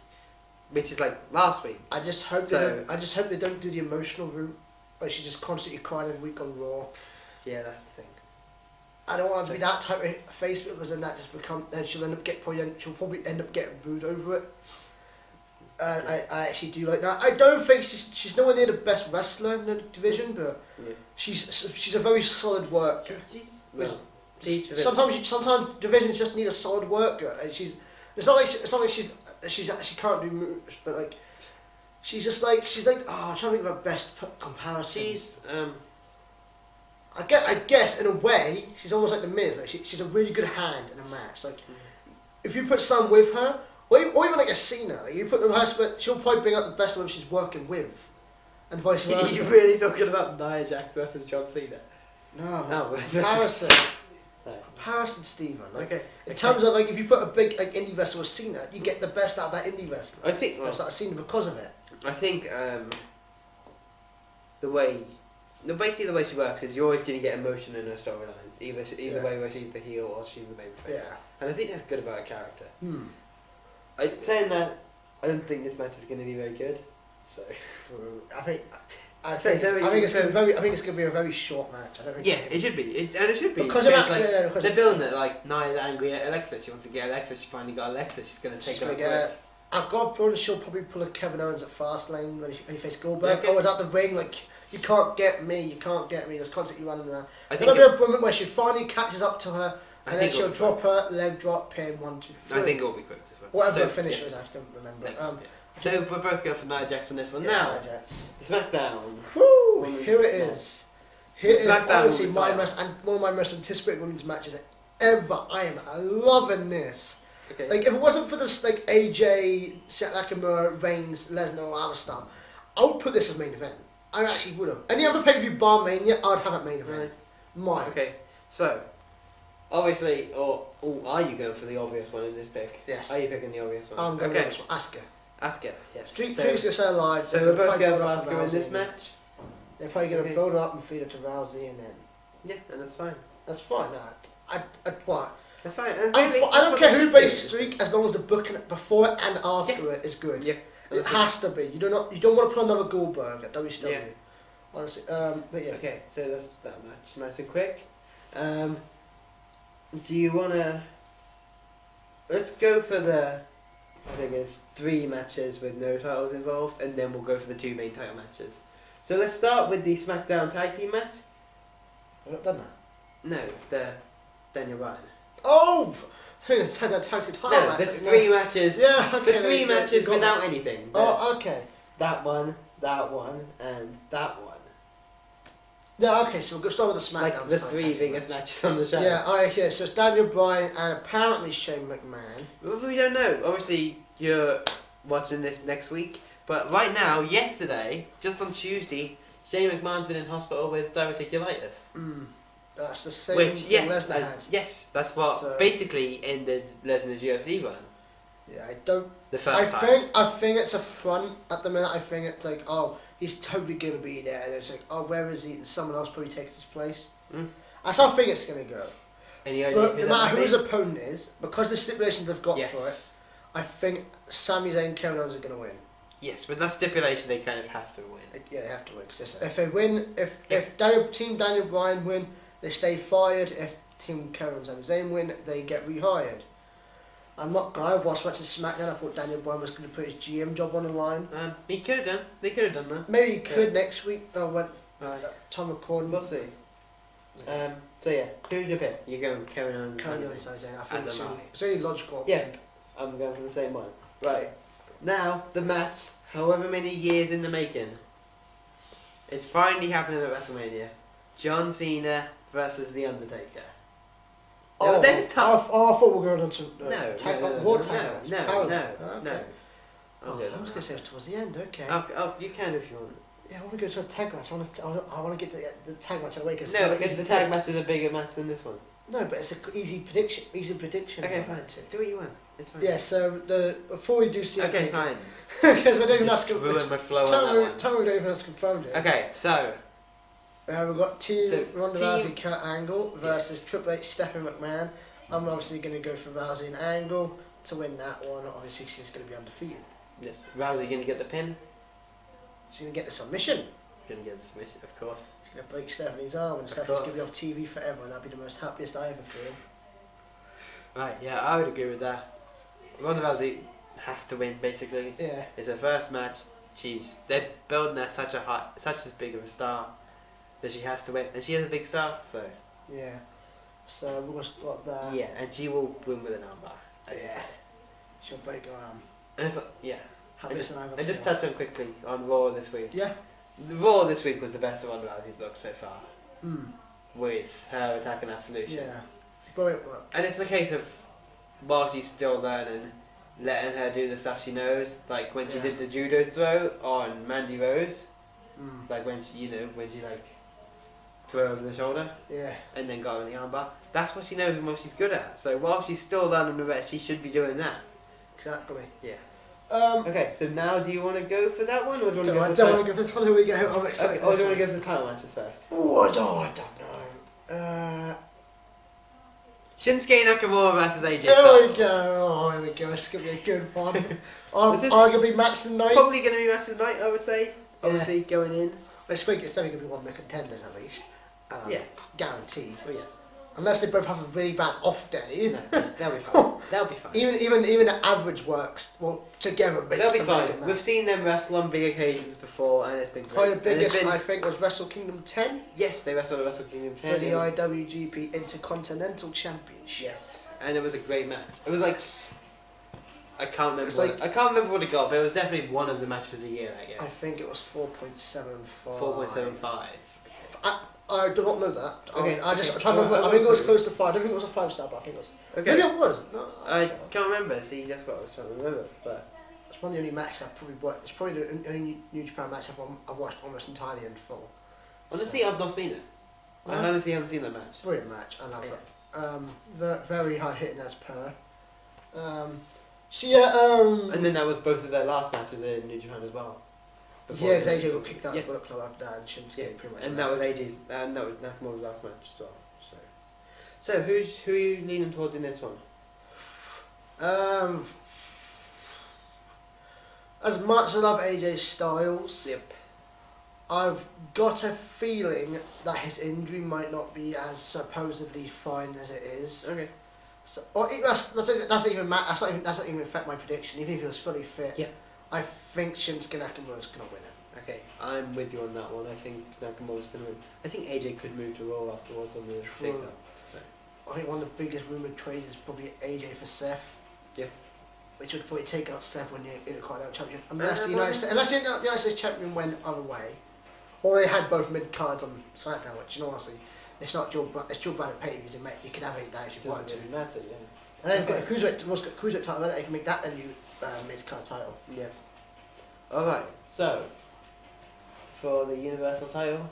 which is like last week. I just hope they don't do the emotional route, where she just constantly crying every week on Raw. Yeah, that's the thing. I don't want her to be that type of face, because then that just then she'll probably end up getting booed over it. I actually do like that. I don't think she's nowhere near the best wrestler in the division, but she's a very solid worker. Sometimes divisions just need a solid worker, and it's not like she can't do moves, but like she's like I'm trying to think of her best comparison. I guess in a way she's almost like the Miz. Like she's a really good hand in a match. Like if you put someone with her, or even like a Cena, like you put the husband, she'll probably bring out the best one she's working with, and vice versa. Are you really talking about Nia Jax versus John Cena? No. Comparison. Comparison, Stephen. Like, in terms of like, if you put a big like indie wrestler with Cena, you get the best out of that indie wrestler. I think it's like Cena because of it. I think basically the way she works is you're always going to get emotion in her storylines, either way where she's the heel or she's the babyface. Yeah. And I think that's good about her character. Saying that, I don't think this match is going to be very good. So I think it's going to be a very short match. I don't think it should be. It should be because they're building it like Nia's angry at Alexa. She wants to get Alexa. She finally got Alexa. She's going to take her. I've got a feeling she'll probably pull a Kevin Owens at Fastlane when he faced Goldberg. I was at the ring like, you can't get me. Just constantly running there. There'll be a moment where she finally catches up to her, and then she'll drop her, leg drop, pin, 1, 2, 3. I think it will be quick as well. Whatever the finish is, I don't remember. So we're both going for Nia Jax on this one. Now, the SmackDown. Woo! Here it is. Here is honestly one of my most anticipated women's matches ever. I am loving this. Okay. Like, if it wasn't for this, like, AJ, Nakamura, Reigns, Lesnar, or other stuff, I would put this as main event. I actually would have. Any other pay-per-view bar Mania, I'd have it main event. Mine. Okay, so, obviously, are you going for the obvious one in this pick? Yes. Are you picking the obvious one? I'm going for the obvious one. Asuka, yes. Street's going to stay alive. So we're both going for Asuka in this match? They're probably going to build her up and feed her to Rousey, and then... Yeah, and that's fine. That's fine. What? That's fine. I don't care who plays Streak as long as the booking before and after it is good. Yeah. It has to be. You don't want to put another Goldberg at WCW. Yeah. Honestly, but yeah. Okay, so that's that match. Nice and quick. Do you wanna? Let's go for I think it's 3 matches with no titles involved, and then we'll go for the 2 main title matches. So let's start with the SmackDown Tag Team match. I've not done that. No, the Daniel Bryan. Oh! I think it's a tag team title match. The 3 matches. Yeah, okay. The 3 matches without anything. Okay. That one, and that one. Yeah, okay, so we'll start with the SmackDown. Like the 3 biggest matches on the show. Yeah, okay, so it's Daniel Bryan and apparently Shane McMahon. Well, we don't know. Obviously, you're watching this next week. But right now, yesterday, just on Tuesday, Shane McMahon's been in hospital with diverticulitis. That's the same thing Lesnar had. Yes, that's what basically ended Lesnar's UFC run. Yeah, I don't... The first time. I think it's a front at the minute. I think it's like, he's totally going to be there. And it's like, oh, where is he? And someone else probably takes his place. That's how I think it's going to go. But no matter who his opponent is, because the stipulations they've got for it, I think Sami Zayn and Kevin Owens are going to win. Yes, with that stipulation, they kind of have to win. Yeah, they have to win. Cause if they win, if Team Daniel Bryan win, they stay fired. If Team Kevin Owens and Zayn win, they get rehired. I'm not glad I watched much of SmackDown. I thought Daniel Bryan was going to put his GM job on the line. He could have done. They could have done that. Maybe he could next week. When time recording. We'll see. So yeah, who's your pick? You're going Kevin Owens. Kevin Owens, I think it's only logical. Yeah, I'm going for the same one. Right. Now, the match, however many years in the making, it's finally happening at WrestleMania. John Cena versus The Undertaker. Oh, there's a tough... I thought we were going on to No. I was going to say it towards the end, okay. Oh, you can if you want. Yeah, I want to go to a tag match. I want to get to the tag match away. No, because the tag match is a bigger match than this one. No, but it's an easy prediction. Okay, fine. Do what you want. It's fine. Yeah, so before we do see it, okay, fine. Because we don't even ask. Ruin my flow on that one. Tell me we don't even ask confirmed it. Okay, so we've got Ronda Rousey, Kurt Angle versus Triple H, Stephanie McMahon. I'm obviously going to go for Rousey and Angle to win that one. Obviously, she's going to be undefeated. Yes. Rousey going to get the pin. She's going to get the submission. She's going to get the submission, of course. She's going to break Stephanie's arm, and Stephanie's going to be off TV forever, and that'll be the most happiest I ever feel. Right, yeah, I would agree with that. Ronda Rousey has to win, basically. Yeah. It's her first match. They're building her such as big of a star that she has to win, and she is a big star, so. Yeah. So we've got that. Yeah, and she will win with an armbar, as you say. She'll break her arm. And it's yeah. And just touch on quickly on Raw this week. Yeah. The Raw this week was the best of Ronda Rousey's look so far. With her attacking Absolution. Yeah. Brilliant work. And it's the case of, while she's still learning, letting her do the stuff she knows. Like when she did the judo throw on Mandy Rose. Like when she like threw over the shoulder. Yeah. And then got her in the armbar. That's what she knows and what she's good at. So while she's still learning the rest, she should be doing that. Exactly. Yeah. Okay, so now do you want to go for that one, or do you want to go for I don't want to go for the title. Here we go. I'm excited. Okay, or do you want to go for the title matches first? Oh, I don't know. Shinsuke Nakamura versus AJ Styles. Styles. Here we go. Oh, here we go. It's going to be a good one. Arguably match of the night. Probably going to be match of the night, I would say. Obviously, going in. It's definitely going to be one of the contenders, at least. Yeah. Guaranteed. Oh, yeah. Unless they both have a really bad off day. No, they'll be fine. They'll be fine. Even the average works together. They'll be fine. We've seen them wrestle on big occasions before, and it's been great. Probably the biggest, I think, was Wrestle Kingdom 10. Yes, they wrestled at Wrestle Kingdom 10 for the IWGP Intercontinental Championship. Yes, and it was a great match. It was like I can't remember what it got, but it was definitely one of the matches of the year that year. I think it was 4.75. 4.75. I do not know that. Okay. I think it was close to 5. I don't think it was a 5-star, but I think it was. Okay. Maybe it was. No, I can't remember. See, that's what I was trying to remember. But it's one of the only matches I've probably watched. It's probably the only New Japan match I've watched almost entirely in full. Honestly, I've not seen it. I honestly haven't seen that match. Brilliant match. I love it. Very hard hitting as per. And then that was both of their last matches in New Japan as well. Yeah, AJ got kicked out of the Bullet Club after that, and Shinsuke pretty much. And that was AJ's, and that was Nakamura's last match as well. So who are you leaning towards in this one? As much as I love AJ Styles, I've got a feeling that his injury might not be as supposedly fine as it is. Okay. So, that's not even affect my prediction. Even if he was fully fit, I think Shinsuke Nakamura's gonna win it. Okay, I'm with you on that one. I think Nakamura's gonna win. I think AJ could move to Raw afterwards on the shake-up. So. I think one of the biggest rumoured trades is probably AJ for Seth. Yeah. Which would probably take out Seth when you're in a Intercontinental Championship. Unless the United States Champion went other way. Or they had both mid cards on SmackDown, which, honestly, it's not dual branded pay-per-views. You can have it there if you want to. It doesn't really matter, yeah. And then you've got the cruiserweight title, then you can make that a new mid-card title. Yeah. Alright, so, for the Universal title,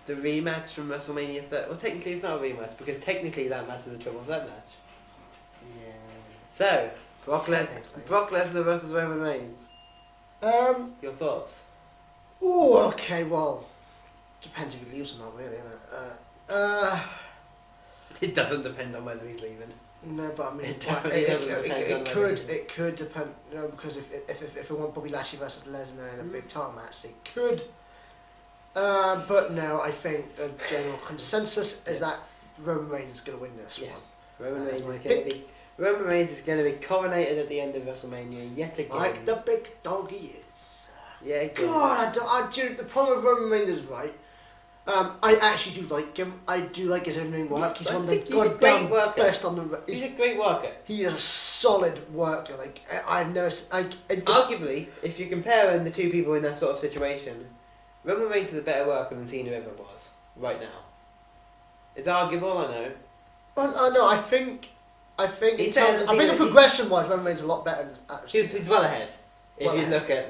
the rematch from WrestleMania 30. Well, technically it's not a rematch, because technically that match is a triple threat match. Yeah. So, Brock Lesnar versus Roman Reigns. Your thoughts? Oh, okay, well, depends if he leaves or not, really, innit? It doesn't depend on whether he's leaving. No, but I mean, It definitely doesn't depend on it could depend, you know, because if it want Bobby Lashley versus Lesnar in a big title match, it could. But no, I think the general consensus is that Roman Reigns is going to win this one. Roman Reigns is going to be coronated at the end of WrestleMania yet again. Like the big dog he is. Yeah, again. God, the problem with Roman Reigns is right. I actually do like him. I do like his in-ring work. He's one of the goddamn best on the. He's a great worker. He is a solid worker. Like I've never. Arguably, if you're comparing the two people in that sort of situation, Roman Reigns is a better worker than Cena ever was right now. It's arguable, I know. Well, no, I think He's the progression-wise, Roman Reigns is a lot better. He's well ahead. If you look at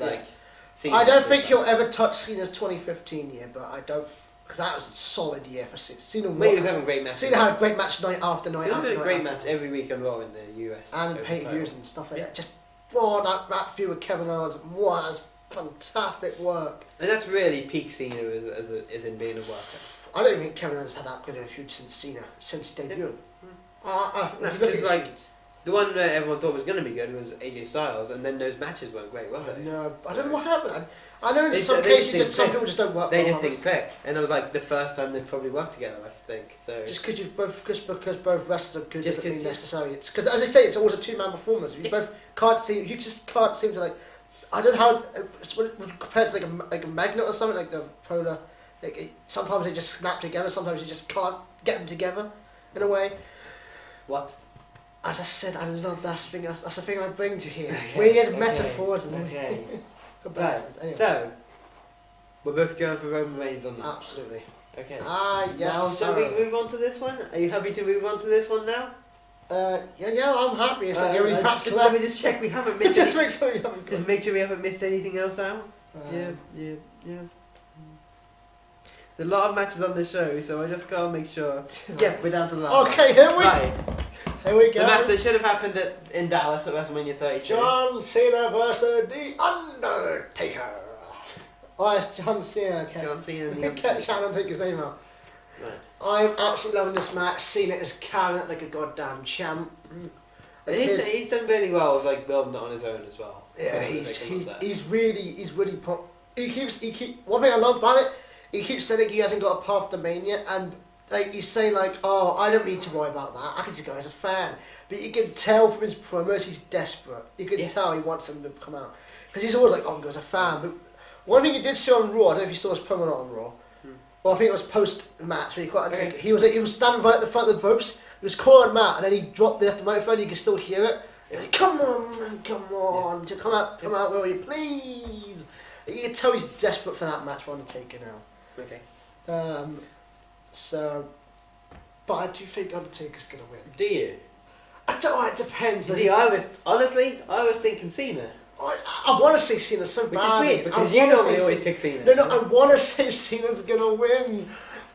Cena. I don't think he'll ever touch Cena's 2015 year, but I don't. Because that was a solid year for Cena. He was having great matches. Cena had a great match night after night after night. He had a great match every week on Raw in the US. And pay-per-views and stuff like that. Just, that feud with Kevin Owens was fantastic work. And that's really peak Cena as in being a worker. I don't think Kevin Owens had that good of a feud since Cena, since he debuted. The one that everyone thought was going to be good was AJ Styles, and then those matches weren't great, were they? No, I don't know what happened. I know in some cases some people just don't work. They just didn't click, and it was like the first time they'd probably worked together. I think so. Just because both wrestlers are good doesn't mean necessarily. It's because, as I say, it's always a two-man performance. You both can't seem. You just can't seem to like. I don't know how it's compared to like a magnet or something like the polar. Sometimes they just snap together. Sometimes you just can't get them together, in a way. What? As I said, I love that thing. That's the thing I bring to here. Weird metaphors. Okay. Right. Anyway. So, we're both going for Roman Reigns on that. Absolutely. Okay. Yes. Now, shall we move on to this one? Are you happy to move on to this one now? Yeah, I'm happy. Let me just check we haven't missed. Just make sure you haven't. Just make sure we haven't missed anything else out. Yeah. There's a lot of matches on the show, so I just gotta make sure. Yeah, we're down to the last. Okay, here we go. The match that should have happened in Dallas at WrestleMania 32. John Cena versus The Undertaker. Oh, it's John Cena. Okay. John Cena and The Undertaker. Can't try and take his name out. Right. I'm absolutely loving this match. Cena is carrying it like a goddamn champ. He's done really well with building it on his own as well. Yeah, he's really one thing I love about it. He keeps saying he hasn't got a path to Mania, and he's saying oh, I don't need to worry about that. I can just go as a fan. But you can tell from his promos he's desperate. You can tell he wants him to come out because he's always I'm going as a fan. But one thing he did see on Raw, I don't know if you saw his promo on Raw. Well, I think it was post-match. He was standing right at the front of the ropes. He was calling Matt, and then he dropped the microphone. You can still hear it. He's like, "Come on, just come out, will you, please?" You can tell he's desperate for that match for Undertaker now. Okay. But I do think Undertaker's gonna win. Do you? I don't know, it depends. See, I was thinking Cena. I want to say Cena so Which badly. is weird, because you normally always pick Cena. No, I want to say Cena's gonna win.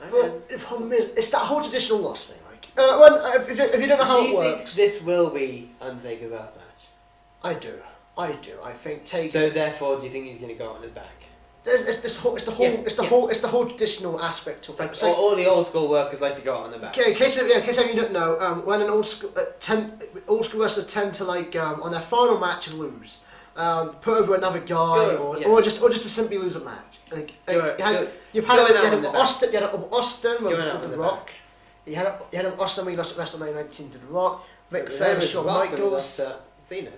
But the problem is, it's that whole traditional loss thing. If you don't know how it works. Do you think this will be Undertaker's last match? I do. I think Taker. So therefore, do you think he's gonna go on his back? It's the whole traditional aspect to it. All the old school workers like to go out on the back. Okay, in case you don't know, when an old school wrestlers tend to on their final match lose, put over another guy or just to simply lose a match. You had Austin with The Rock. You had Austin when he lost at WrestleMania 19 to The Rock. Ric Flair, Shawn Michaels. Cena.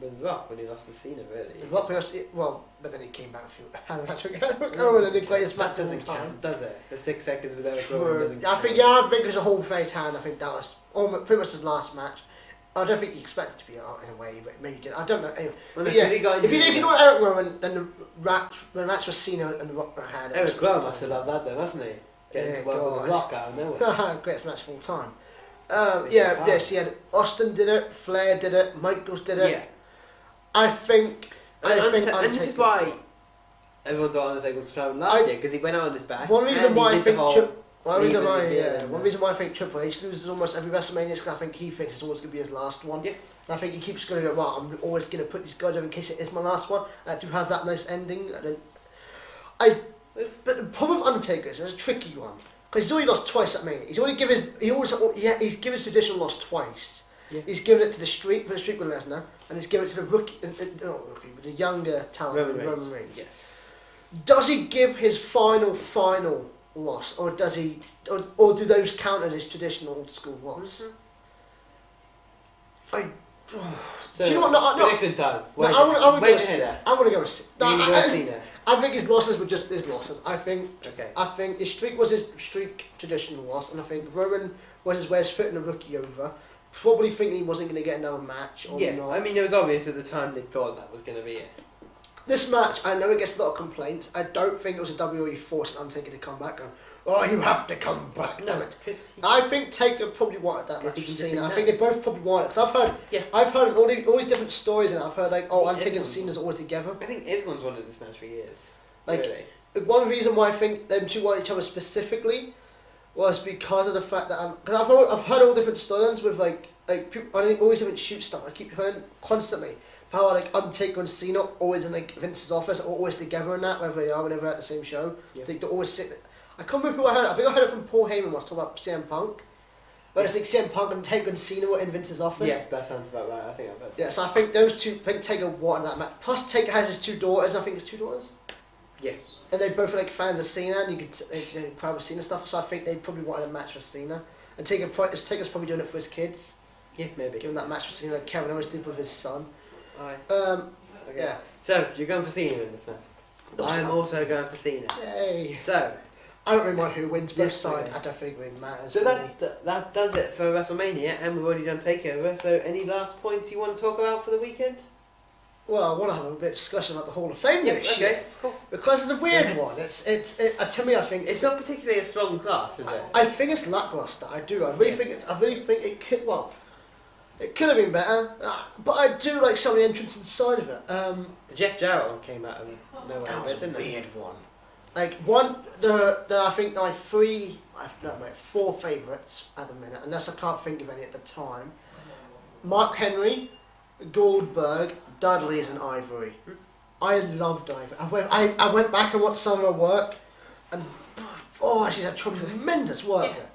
With The Rock when he lost to Cena, really. The Rock but then he came back a few matches ago. And the greatest match of all time. Does it? The 6 seconds without a goal doesn't count. I think as a whole face hand, I think that was pretty much his last match. I don't think he expected to be out in a way, but maybe he did. I don't know. Anyway, if you know Eric Rowan, then the match was Cena and The Rock had. Eric Rowan must have loved that, though, hasn't he? Getting to work with The Rock out of nowhere. Greatest match of all time. Yes, he had Austin did it, Flair did it, Michaels did it. Yeah. I think this is why everyone thought Undertaker was throwing last year, because he went out on his back. One reason why I think Triple H loses almost every WrestleMania is because I think he thinks it's always going to be his last one. Yeah. And I think he keeps going, I'm always going to put this guy over in case it is my last one. I do have that nice ending. But the problem with Undertaker is it's a tricky one because he's already lost twice at Mania. He's given his traditional loss twice. Yeah. He's given it to the Streak with Lesnar, and he's given it to the rookie, but the younger talent, Roman Reigns. Yes. Does he give his final loss, or does he, or do those count as his traditional old school loss? So, do you know what? No, prediction time. I'm gonna go with Cena. I think his losses were just his losses. I think his streak was his streak traditional loss, and I think Roman was his way of putting the rookie over. Probably thinking he wasn't going to get another match or not. I mean, it was obvious at the time they thought that was going to be it. This match, I know it gets a lot of complaints. I don't think it was a WWE forcing Undertaker to come back. You have to come back. Damn it. I think Taker probably wanted that match with Cena. I think they both probably wanted it. Cause I've heard all these different stories, and I've heard Undertaker and Cena's always together. I think everyone's wanted this match for years. Really. One reason why I think them two want each other specifically was because of the fact that because I've heard all different storylines with people, I think always different shoot stuff. I keep hearing constantly how Undertaker and Cena always in Vince's office, or always together in that, whether they are whenever they're at the same show. Yeah. They're always sitting. I can't remember who I heard. I think I heard it from Paul Heyman when I was talking about CM Punk. Where it's CM Punk and Taker and Cena were in Vince's office. Yeah, that sounds about right. I think I've heard. Yeah, so I think those two. I think Taker wanted that match. Plus Taker has his two daughters. I think his two daughters. Yes. And they both are fans of Cena, and you could proud of Cena stuff. So I think they probably wanted a match with Cena. And Taker's probably doing it for his kids. Yeah, maybe. Given that match with Cena, like Kevin Owens did with his son. Alright. Okay. Yeah. So you're going for Cena in this match. I'm also going for Cena. Yay. So I don't really mind who wins both sides. I don't think it really matters. So that does it for WrestleMania, and we've already done Takeover. So any last points you want to talk about for the weekend? Well, I want to have a bit of discussion about the Hall of Fame this year. Okay, cool. Because it's a weird one. To me, I think it's not particularly a strong class, is it? I think it's lackluster. I do. I really think it could. Well, it could have been better, but I do like some of the entrants inside of it. The Jeff Jarrett one came out of nowhere. That was didn't a weird one. Like I think my four favourites at the minute, unless I can't think of any at the time. Mark Henry, Goldberg, Dudley and Ivory. I loved Ivory. I went back and watched some of her work, and she's a tremendous worker. Yeah.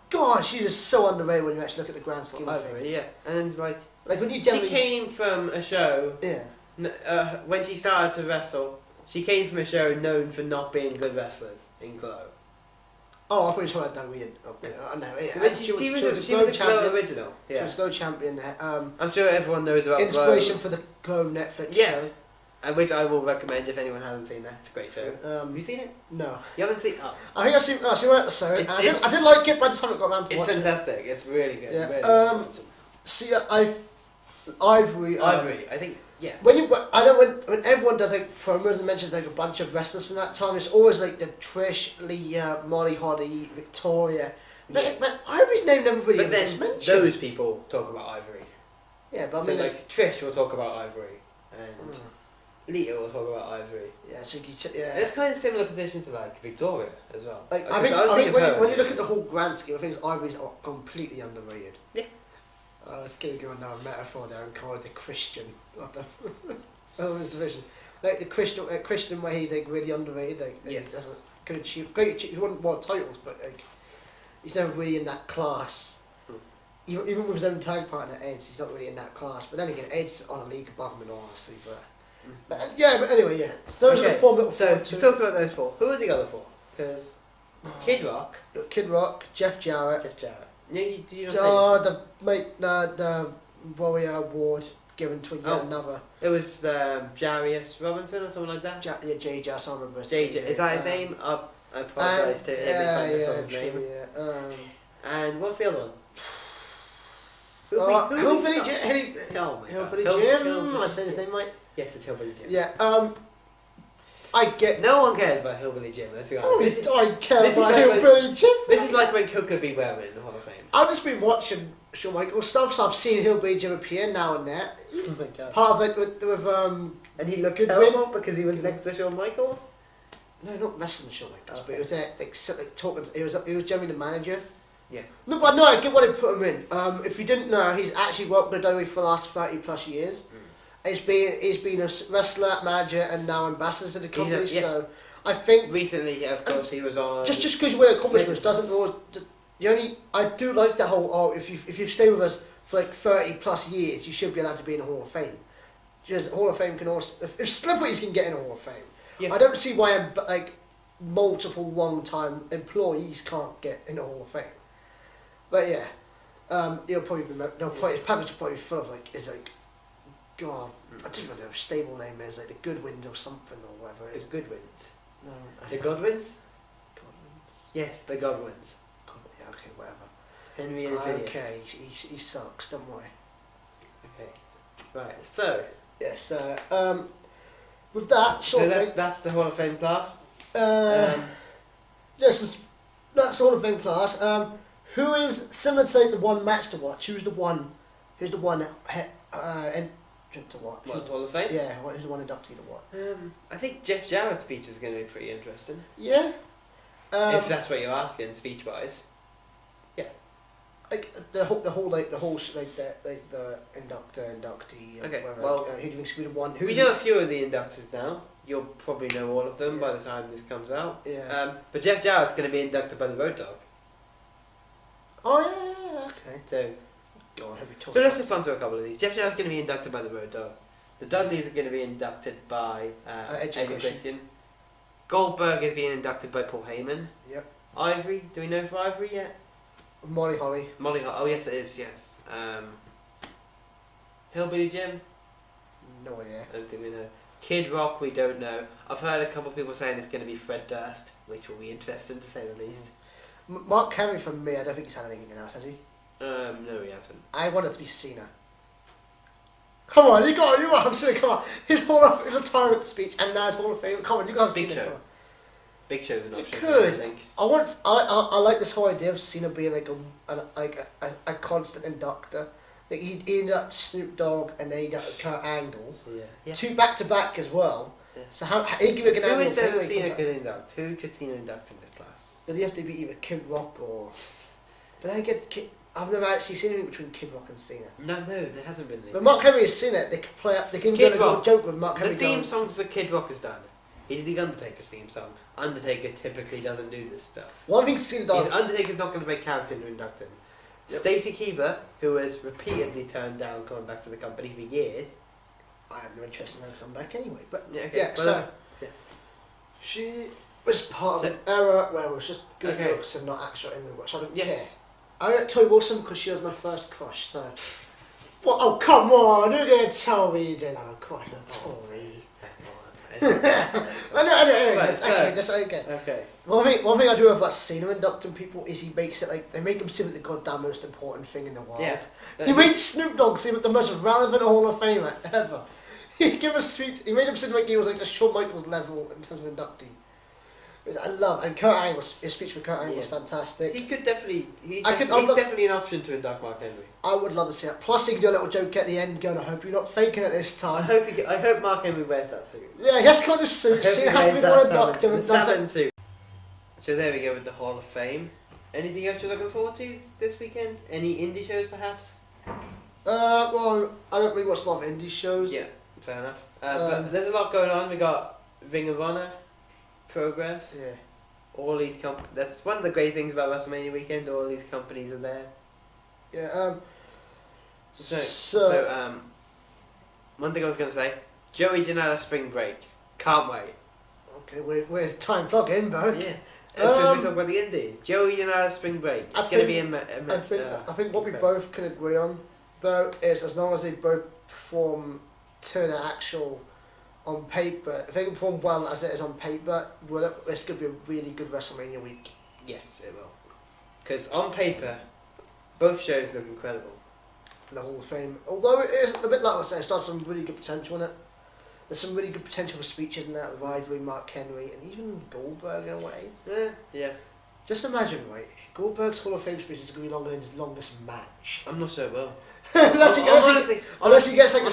God, she is so underrated when you actually look at the grand scheme of things. Yeah, and it's like when you she came from a show. Yeah. When she started to wrestle, she came from a show known for not being good wrestlers in Glow. Oh, I thought you were talking about Dudley. No, yeah. She was a Glow original. Yeah. She was Glow champion there. I'm sure everyone knows about inspiration Glow. for the Glow Netflix show. Which I will recommend if anyone hasn't seen that. It's a great show. Have you seen it? No. You haven't seen it? Oh. I think I've seen one episode. I did like it, but I just haven't got around to watching it. It's fantastic. It's really good. Yeah. Really good. Ivory. I think. Yeah. When everyone does promos and mentions a bunch of wrestlers from that time, it's always the Trish, Leah, Molly Holly, Victoria. Yeah. But Ivory's name never really gets mentioned. Those people talk about Ivory. Yeah, but I mean Trish will talk about Ivory, and Lita will talk about Ivory. Yeah, so it's kind of similar position to Victoria as well. I think when you look at the whole grand scheme, I think Ivory's completely underrated. Yeah. I was going to go another metaphor there and call it the Christian of the women's division. Like the Christian where he's really underrated. Yes. He doesn't could achieve great. He won more titles, but he's never really in that class. Even with his own tag partner Edge, he's not really in that class. But then again, Edge's on a league above him, in all honesty. But anyway, yeah. So those are the four little. So to talk about those four, who are the other four? Because Kid Rock, Jeff Jarrett. No, the Warrior Award given to another. It was Jarius Robinson or something like that. J. Jazz, I remember. Is that his name? I apologise to every time I saw his name. And what's the other one? Hillbilly Jim. I say his name right. Yes, it's Hillbilly Jim. Yeah. No one cares about Hillbilly Jim, let's be honest. I care about Hillbilly Jim. This is like when Cook could be wearing in the Hall of Fame. I've just been watching Shawn Michaels stuff, so I've seen Hillbilly Jim appear now and then. Oh my god. Part of it with and he looked terrible because he was next to Shawn Michaels? No, not wrestling Shawn Michaels, but it was talking. He was generally the manager. Yeah. No, but no, I get what they put him in. If you didn't know, he's actually worked with WWE for the last 30 plus years. He's been a wrestler, manager, and now ambassador to the company. So I think recently, of course, he was on. Just because you win accomplishments doesn't always. I do like the whole. If you stay with us for like 30+ years, you should be allowed to be in the Hall of Fame. Because Hall of Fame can also, if celebrities can get in the Hall of Fame, yeah. I don't see why multiple long-time employees can't get in the Hall of Fame. But yeah, it'll probably be his package will probably be full of God, I don't even know what a stable name is, like the Goodwins or something or whatever. The Goodwins. No. The Godwins? Yes, the Godwins. Yeah, okay, whatever. Henry and Phineas. Okay, he sucks, don't worry. Okay. Right, so. Yes, with that sort of thing. That's the Hall of Fame class? Yes, that's the Hall of Fame class. Who is similar to the one match to watch? Who's the one entrant to watch? What, Hall of Fame? Yeah, who's the one inductee to watch? I think Jeff Jarrett's speech is going to be pretty interesting. Yeah. If that's what you're asking, speech-wise. Yeah. Like the inductor, inductee. Okay. Whatever. Well, who do you think's going to be the one? We know a few of the inductors now. You'll probably know all of them by the time this comes out. Yeah. But Jeff Jarrett's going to be inducted by the Road Dogg. Oh yeah, okay. So. God, So let's just run through a couple of these. Jeff Jarrett's going to be inducted by the Road Dogg. The Dudleys are going to be inducted by Edge Christian. Goldberg is being inducted by Paul Heyman. Yep. Ivory, do we know for Ivory yet? Molly Holly. Oh yes it is, yes. Hillbilly Jim? No idea. I don't think we know. Kid Rock, we don't know. I've heard a couple of people saying it's going to be Fred Durst, which will be interesting to say the least. Mark Henry, for me, I don't think he's had anything else, has he? No, he hasn't. I want it to be Cena. Come on, you have Cena, come on. His retirement speech and now his Hall of Fame. Come on, you got to have Cena. Show. Big Show's an option. Could. I think. I like this whole idea of Cena being a constant inductor. Like he inducted Snoop Dogg and then he got Kurt Angle. Yeah. 2 back-to-back as well. Yeah. So how he give like an Who angle is there that thing Cena could induct? Who could Cena induct in this class? It'd have to be either Kid Rock or. But then again, I've never actually seen anything between Kid Rock and Cena. No, there hasn't been. But Mark Henry has seen it. They can play up. They can get a little joke with Mark Henry. The theme songs that Kid Rock has done. He did the Undertaker's theme song. Undertaker typically doesn't do this stuff. One thing Cena does. Undertaker's not going to make character to induct him. Yep. Stacey Keebler, who has repeatedly turned down coming back to the company for years. I have no interest in her to come back anyway. But she was part of an era where it was just good looks and not actual in the so I don't care. I like Tori Wilson because she was my first crush. So, oh come on, you're gonna tell me you didn't have a crush on Tori? Okay. One thing I do about Cena inducting people is he makes it like they make him seem like the goddamn most important thing in the world. Yeah. He made Snoop Dogg seem like the most relevant Hall of Famer ever. He gave a speech. He made him seem like he was like a Shawn Michaels level in terms of inductee. And Kurt Angle, his speech for Kurt Angle was fantastic. He could definitely, he's definitely an option to induct Mark Henry. I would love to see that. Plus, he could do a little joke at the end, going, "I hope you're not faking it this time." I hope Mark Henry wears that suit. Yeah, he has to come in this suit. Cena has to be the one inducted. The Saturn suit. So there we go with the Hall of Fame. Anything else you're looking forward to this weekend? Any indie shows, perhaps? Well, I don't really watch a lot of indie shows. Yeah, fair enough. But there's a lot going on. We got Ring of Honor. Progress. Yeah. All these that's one of the great things about WrestleMania weekend. All these companies are there. Yeah. So one thing I was going to say, Joey Janela spring break. Can't wait. Okay, we're time plug in, bro. Yeah. So we talk about the indies. Joey Janela spring break. It's going to be I think what we both can agree on, though, is as long as they both perform to the actual. On paper, if they can perform well as it is on paper, this could be a really good WrestleMania week. Yes, it will. Because on paper, both shows look incredible. The Hall of Fame, although it is a bit like I said, it's got some really good potential in it. There's some really good potential for speeches in that with Ivory, Mark Henry, and even Goldberg in a way. Yeah. Just imagine, right? Goldberg's Hall of Fame speech is going to be longer than his longest match. I'm not sure it will. Unless he gets like a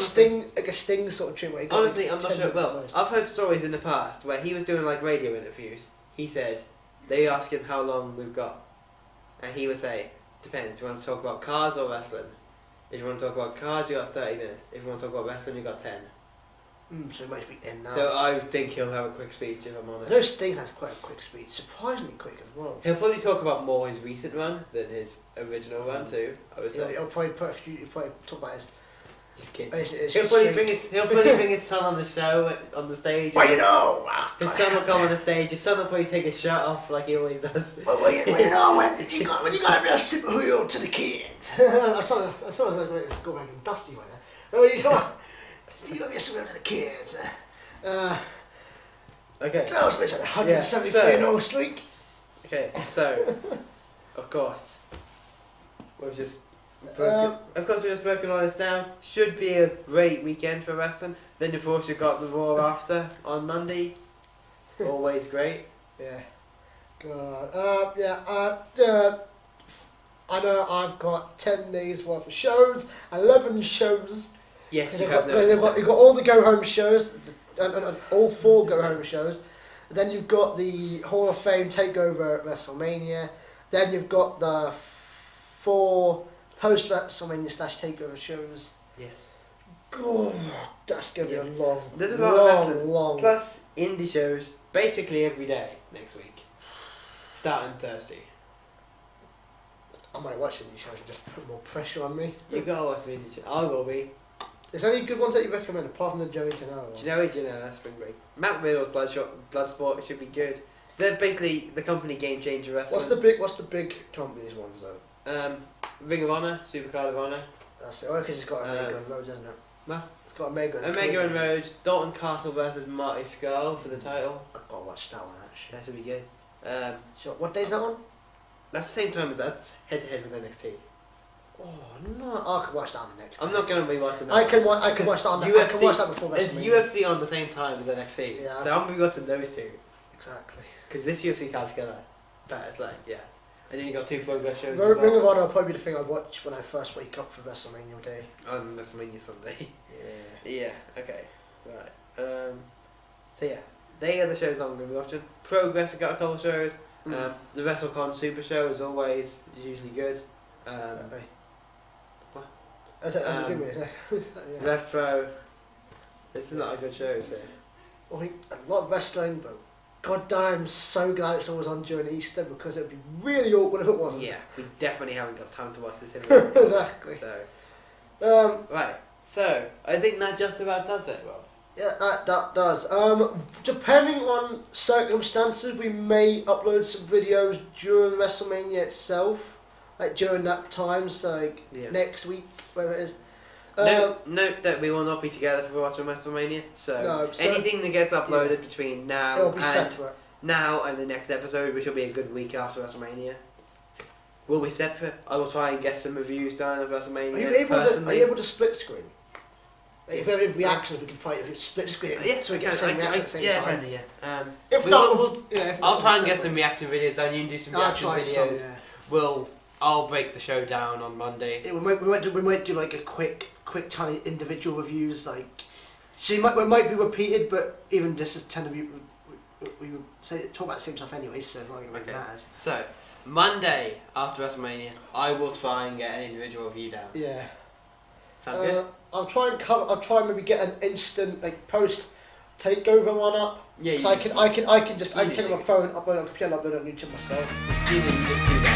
sting sort of trim. Honestly, I'm not sure it will. I've heard stories in the past where he was doing like radio interviews. He said they asked him how long we've got, and he would say, "Depends. Do you want to talk about cars or wrestling? If you want to talk about cars, you got 30 minutes. If you want to talk about wrestling, you got 10." So he might be in now. So I think he'll have a quick speech if I'm I honest. know Sting has quite a quick speech, surprisingly quick as well. He'll probably talk about more his recent run than his original run too. I would say. He'll probably put a few. He'll probably talk about his kids. He'll probably bring his son on the show on the stage. Well, you know, his son will come on the stage. His son will probably take his shirt off like he always does. Well, you know when you got to be a superhero to the kids. I saw like it's going and Dusty right there. Oh, you got to be a superhero to the kids. Okay. That was a 173 streak. Okay, so of course we've just broken all this down. Should be a great weekend for wrestling. Then you've also got the Raw after on Monday. Always great. Yeah. God. I know I've got 10 days worth of shows, 11 shows. Yes, you've got all the go home shows. And all 4 go home shows. Then you've got the Hall of Fame takeover at WrestleMania. Then you've got the 4 post WrestleMania / takeover shows. Yes. God, that's gonna be a long, There's a lot of long. Plus indie shows basically every day next week, starting Thursday. I might watch indie shows and just put more pressure on me. You gotta watch the indie show. I will be. Is there any good ones that you recommend apart from the Joey Janela? Janela, that's spring break. Matt Riddle's Bloodsport should be good. They're basically the company Game Changer Wrestling. What's the big companies ones though? Ring of Honor, Supercard of Honor. That's it. Oh, because it's got Omega and Rhodes, hasn't it? What? It's got Omega and Rhodes. Dalton Castle versus Marty Scurll for the title. I've got to watch that one actually. That should be good. Sure. What day's that one? That's the same time as that's head to head with NXT. Oh no! I can watch that on the next. I'm not gonna be watching that. I can watch that on the UFC. I can watch that before WrestleMania. There's UFC on the same time as NXT. Yeah. So I'm gonna be watching those 2. Exactly. Because this UFC card's killer. But it's like, yeah. And then you got 2 Progress shows. Ring of Honor will probably be the thing I watch when I first wake up for WrestleMania day. On WrestleMania Sunday. Yeah. Yeah. Okay. Right. So yeah, they are the shows I'm gonna be watching. Progress have got a couple of shows. The WrestleCon Super Show is always usually good. Exactly. What? That's a good one. Yeah. Retro. This is not a good show, so. Well, a lot of wrestling, but goddamn, so glad it's always on during Easter because it would be really awkward if it wasn't. Yeah, we definitely haven't got time to watch this. Exactly. So. Right. So I think that just about does it, Rob. Yeah, that does. Depending on circumstances, we may upload some videos during WrestleMania itself, like during that time, so like next week, whatever it is. Note that we will not be together for watching WrestleMania. So anything that gets uploaded between now and the next episode, which will be a good week after WrestleMania, will be separate. I will try and get some reviews done of WrestleMania. Are you able to split screen? If there are reactions, we can probably split screen it so we get the same reaction at the same time. Yeah. If not, I'll try and get some reaction videos done. You can do some reaction videos. I'll break the show down on Monday. Yeah, we might do like a quick tiny individual reviews. Like, so it might be repeated, but even this is tend to be we talk about the same stuff anyway, so it really matters. So Monday after WrestleMania, I will try and get an individual review down. Yeah. Sound good? I'll try and maybe get an instant like post takeover one up. Yeah. So I can take my phone, upload it on computer, upload it on YouTube myself. You need to do that.